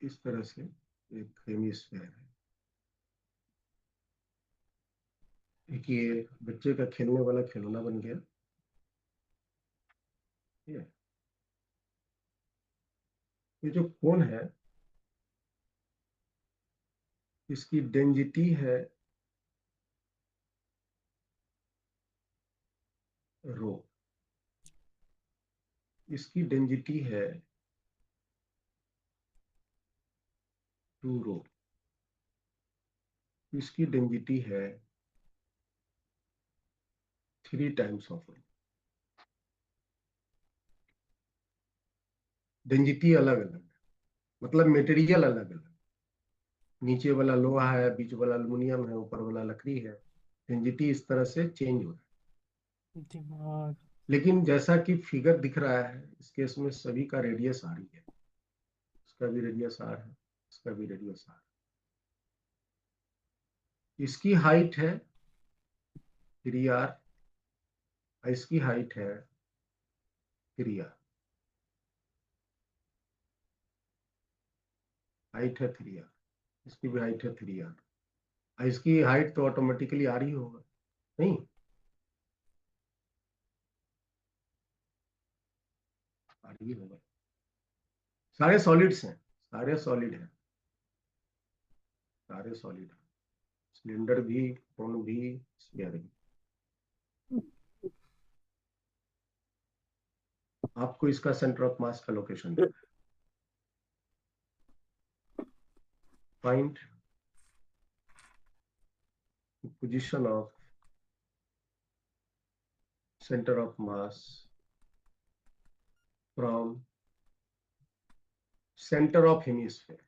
S1: इस तरह से एक हेमिस्फीयर है। एक ये बच्चे का खेलने वाला खिलौना बन गया। ये जो कोन है, इसकी डेंसिटी है रो, इसकी डेंसिटी है 2 रो, इसकी डेंसिटी है 3 टाइम्स ऑफ रो। डेंसिटी अलग अलग है, मतलब मटेरियल अलग अलग, नीचे वाला लोहा है, बीच वाला एल्युमिनियम है, ऊपर वाला लकड़ी है। डेंसिटी इस तरह से चेंज हो रहा है।
S3: दिमाग।
S1: लेकिन जैसा कि फिगर दिख रहा है, इस केस में सभी का रेडियस R ही है, इसका भी रेडियस R है, इसका भी रेडियस R। इसकी हाइट है 3R, इसकी हाइट है 3R, हाइट है 3R, इसकी भी हाइट है 3R। इसकी हाइट तो ऑटोमेटिकली R ही होगा, नहीं? R ही होगा। सारे सॉलिड्स हैं, सारे सॉलिड हैं, सारे सॉलिड हैं, सिलेंडर भी, कोन भी, स्फीयर भी। आपको इसका सेंटर ऑफ मास का लोकेशन देना है। Find position of centre of mass from centre of hemisphere.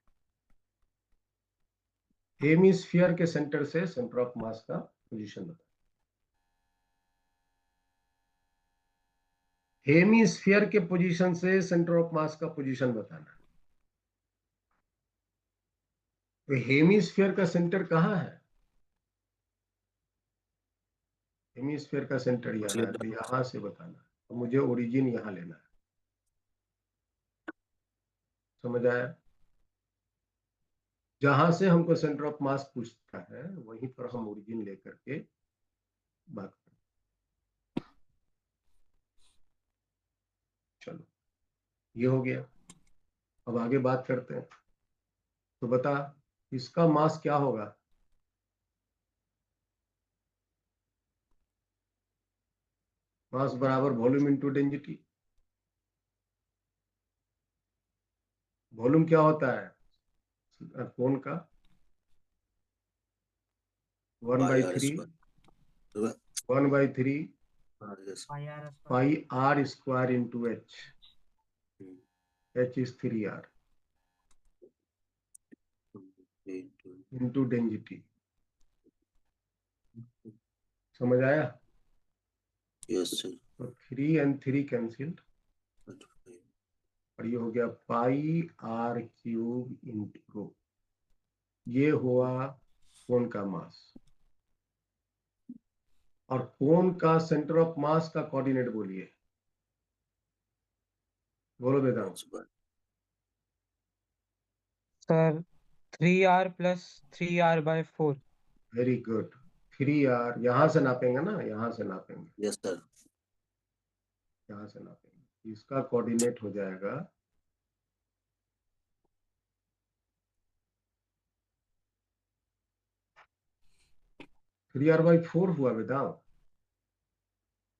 S1: Hemisphere के सेंटर से सेंटर ऑफ मास का पोजीशन बताना। हेमिस्फीयर के पोजीशन से सेंटर ऑफ मास का पोजीशन बताना। तो हेमिस्फीयर का सेंटर कहाँ है? हेमिस्फीयर का सेंटर यहाँ है, तो यहाँ से बताना। तो मुझे ओरिजिन यहाँ लेना है। समझ आया? जहां से हमको सेंटर ऑफ मास पूछता है, वहीं पर हम ओरिजिन लेकर के बात करें। चलो, ये हो गया। अब आगे बात करते हैं। तो बता, इसका मास क्या होगा? मास बराबर वॉल्यूम इंटू डेंसिटी। वॉल्यूम क्या होता है कोन का? 1/3 पाई R square into H। H is 3R into density. समझ आया?
S6: Yes sir.
S1: तो 3 and 3 कैंसिल, और ये हो गया पाई R³ इंटू रो। ये हुआ कोन का मास। और कोन का सेंटर ऑफ मास का कोऑर्डिनेट बोलिए, बोलो Vedant.
S5: Sir 3r plus 3r/4।
S1: Very good. 3r यहां से नापेंगे ना, यहां से नापेंगे,
S6: यस सर।
S1: यहां से नापेंगे। इसका कोऑर्डिनेट हो जाएगा 3r/4 हुआ बेटा।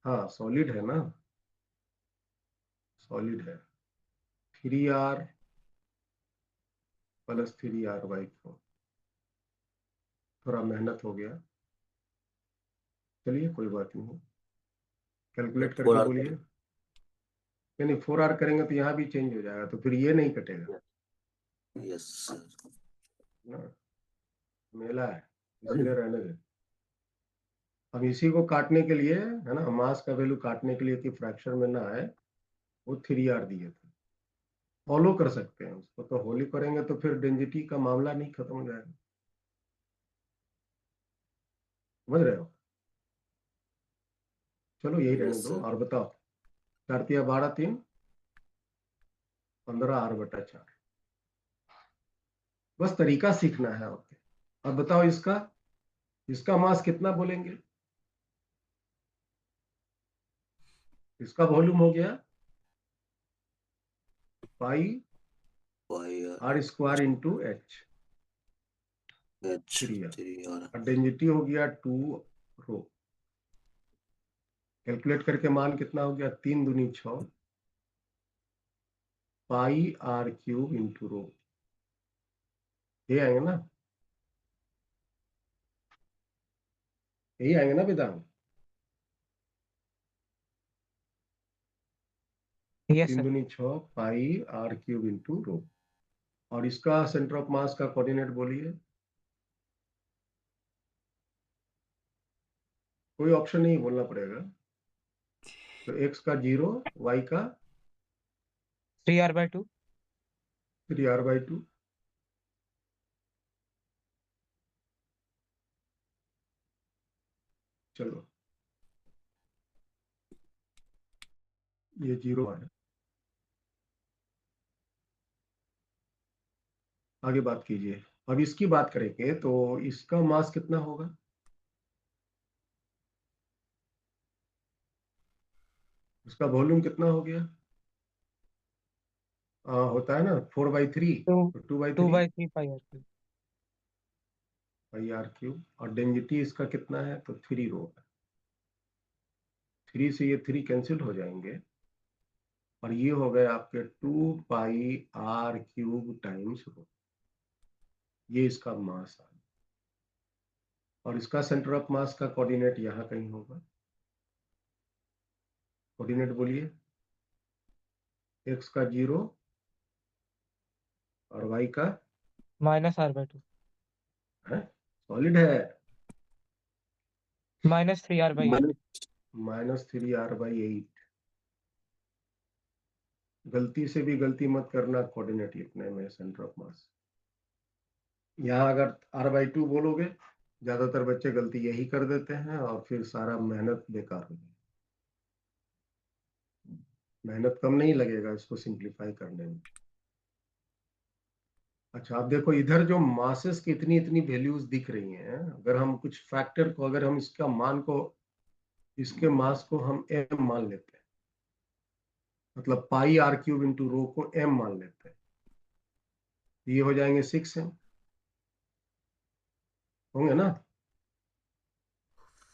S1: हाँ सॉलिड है ना, सॉलिड है। 3r plus 3r/4। थोड़ा मेहनत हो गया, चलिए कोई बात नहीं। कैलकुलेट करके
S6: 4R
S1: बोलिए। नहीं 4r करेंगे तो यहाँ भी चेंज हो जाएगा, तो फिर ये नहीं कटेगा
S6: यस सर।
S1: ना, मेला है, इसलिए रहने दे। अब इसी को काटने के लिए है ना, मास का वैल्यू काटने के लिए कि फ्रैक्शन में ना आए, वो 3r दिए थे। फॉलो कर सकते हैं उसको, तो होली करेंगे तो फिर डेंसिटी का मामला नहीं खत्म हो जाएगा। समझ रहे हो? चलो यही रहने
S6: यस
S1: दो।
S6: सर।
S1: और बताओ, 4 तिया 12, 3 15r/4। बस तरीका सीखना है। ओके, अब बताओ इसका, इसका मास कितना बोलेंगे? इसका वॉल्यूम हो गया पाई r² into h,
S6: H
S1: 3r।
S6: 3R।
S1: और डेंसिटी हो गया 2 रो। कैलकुलेट करके मान कितना हो गया? 3 दूनी 6 पाई r³ इंटू रो। ये आएंगे ना, यही आएंगे ना वेदांत?
S5: Yes
S1: 3
S5: sir.
S1: दूनी 6 पाई r³ इंटू रो। और इसका सेंटर ऑफ मास का कोऑर्डिनेट बोलिए। कोई ऑप्शन नहीं बोलना पड़ेगा। तो x का 0, y का
S5: 3r/2।
S1: 3r/2। चलो ये 0 है। आगे बात कीजिए। अब इसकी बात करेंगे तो इसका मास कितना होगा? उसका वॉल्यूम कितना हो गया? होता है ना 4/3,
S5: टू
S1: तो 2/3
S5: 2/3 πr3।
S1: पाई r³ और डेंसिटी इसका कितना है? तो 3 रो है। 3 से ये 3 कैंसिल हो जाएंगे और ये हो गए आपके 2 पाई r³ टाइम्स रो। ये इसका मास है। और इसका सेंटर ऑफ मास का कोऑर्डिनेट यहाँ कहीं होगा। कोऑर्डिनेट बोलिए। x का 0 और y का
S5: -r/2।
S1: है, सॉलिड है,
S5: -3r/8।
S1: -3r/8। गलती से भी गलती मत करना कोऑर्डिनेट लिखने में, सेंटर ऑफ मास। यहाँ अगर r/2 बोलोगे, ज्यादातर बच्चे गलती यही कर देते हैं और फिर सारा मेहनत बेकार हो जाए। मेहनत कम नहीं लगेगा इसको सिंप्लीफाई करने में। अच्छा आप देखो इधर जो मासेस की इतनी इतनी वैल्यूज दिख रही हैं, अगर हम कुछ फैक्टर को, अगर हम इसका मान को, इसके मास को हम m मान लेते हैं, मतलब पाई r³ इंटू रो को m मान लेते हैं, ये हो जाएंगे 6m, होंगे ना?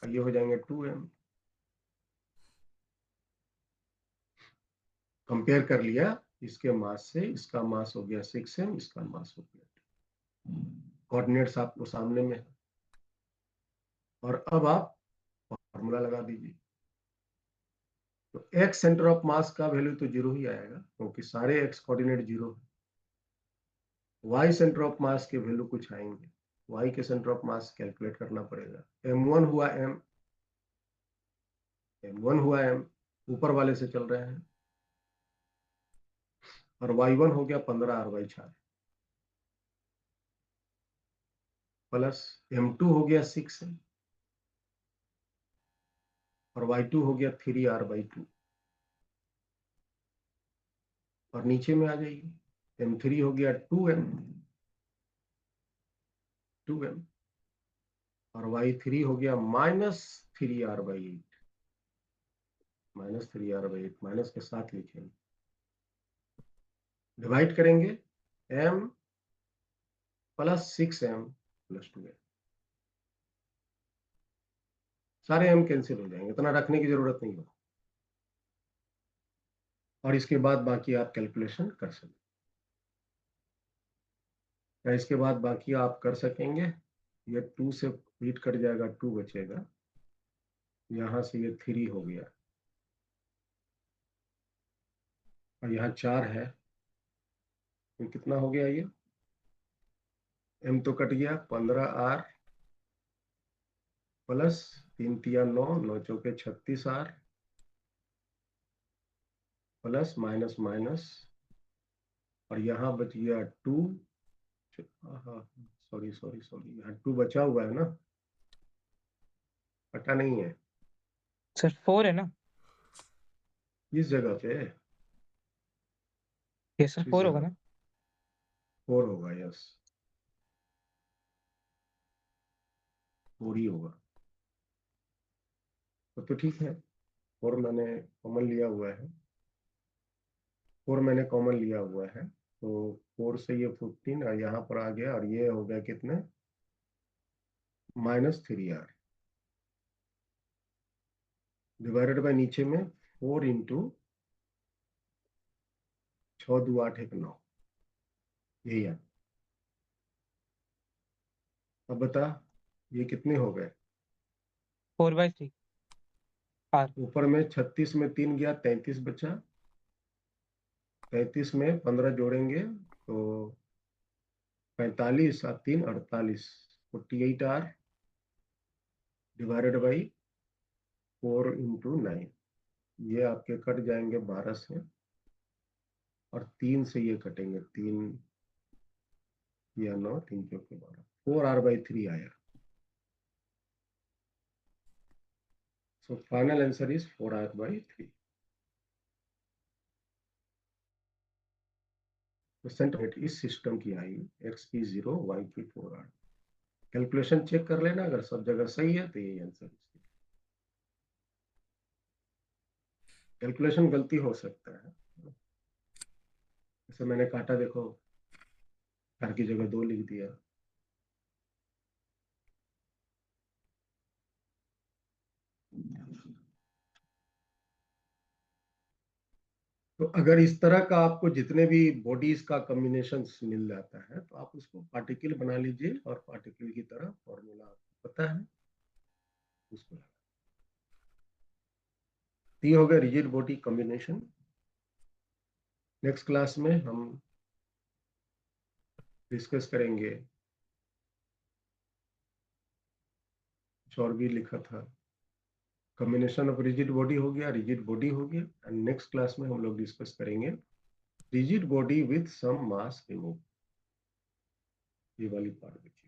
S1: और ये हो जाएंगे 2m। कंपेयर कर लिया इसके मास से, इसका मास हो गया 6m, इसका मास हो गया। कोऑर्डिनेट्स आपको सामने में है। और अब आप फॉर्मूला लगा दीजिए। तो x सेंटर ऑफ मास का वैल्यू तो 0 ही आएगा क्योंकि सारे x कोऑर्डिनेट 0 है। y सेंटर ऑफ मास के वैल्यू कुछ आएंगे। y के सेंटर ऑफ मास कैलकुलेट करना पड़ेगा। m1 हुआ m, m1 हुआ m, ऊपर वाले से चल रहे हैं। और y1 हो गया 15r/4 प्लस m2 हो गया 6m और y2 हो गया 3r/2। और नीचे में आ जाइए, m3 हो गया 2m 2m और y3 हो गया -3r/8, -3r/8 माइनस के साथ लिखेंगे, डिवाइड करेंगे m + 6m + 2m, सारे m कैंसिल हो जाएंगे, इतना रखने की जरूरत नहीं होगी। और इसके बाद बाकी आप कैलकुलेशन कर सकते, या इसके बाद बाकी आप कर सकेंगे। ये 2 से 8 कट जाएगा, 2 बचेगा, यहाँ से ये 3 हो गया और यहाँ 4 है, तो कितना हो गया, ये m तो कट गया, 15r प्लस 3 तिया 9, 9 चौके 36r प्लस माइनस माइनस, और यहाँ बच गया 2, सॉरी यहाँ 2 बचा हुआ है ना, कटा नहीं है
S5: सर 4 है ना?
S1: इस जगह पे,
S5: यस सर, 4 होगा ना?
S1: 4 होगा, यस 4 ही होगा, तो ठीक है। 4 मैंने कॉमन लिया हुआ है, 4 मैंने कॉमन लिया हुआ है, तो 4 से ये 15 और यहाँ पर आ गया, और ये हो गया कितने, -3r डिवाइडेड बाय नीचे में 4 इंटू 6 2 8 1 9, यही है। अब बता ये कितने हो गए,
S5: 4/3 r।
S1: ऊपर में 36 में 3 गया, 33 बचा, 33 में 15 जोड़ेंगे तो 45 और 3 48, 48r डिवाइडेड बाई 4 इंटू 9, ये आपके कट जाएंगे 12 से, और 3 से ये कटेंगे, 3 या 9, 3 चौके 12, 4r/3 आया। So final answer is 4r/3। तो सेंटर इस सिस्टम की आई, x की 0, y की 4r। कैलकुलेशन चेक कर लेना, अगर सब जगह सही है तो यही आंसर है। कैलकुलेशन गलती हो सकता है, जैसे मैंने काटा, देखो 4 की जगह 2 लिख दिया, तो अगर इस तरह का आपको जितने भी बॉडीज का कॉम्बिनेशन मिल जाता है तो आप उसको पार्टिकल बना लीजिए, और पार्टिकल की तरह फॉर्मूला आपको पता है उसको। ये हो गया rigid body combination. Next class में हम डिस्कस करेंगे, कुछ और भी लिखा था, कॉम्बिनेशन ऑफ रिजिड बॉडी हो गया, रिजिड बॉडी हो गया, एंड नेक्स्ट क्लास में हम लोग डिस्कस करेंगे rigid body with some mass remove, ये वाली पार्ट देखिए।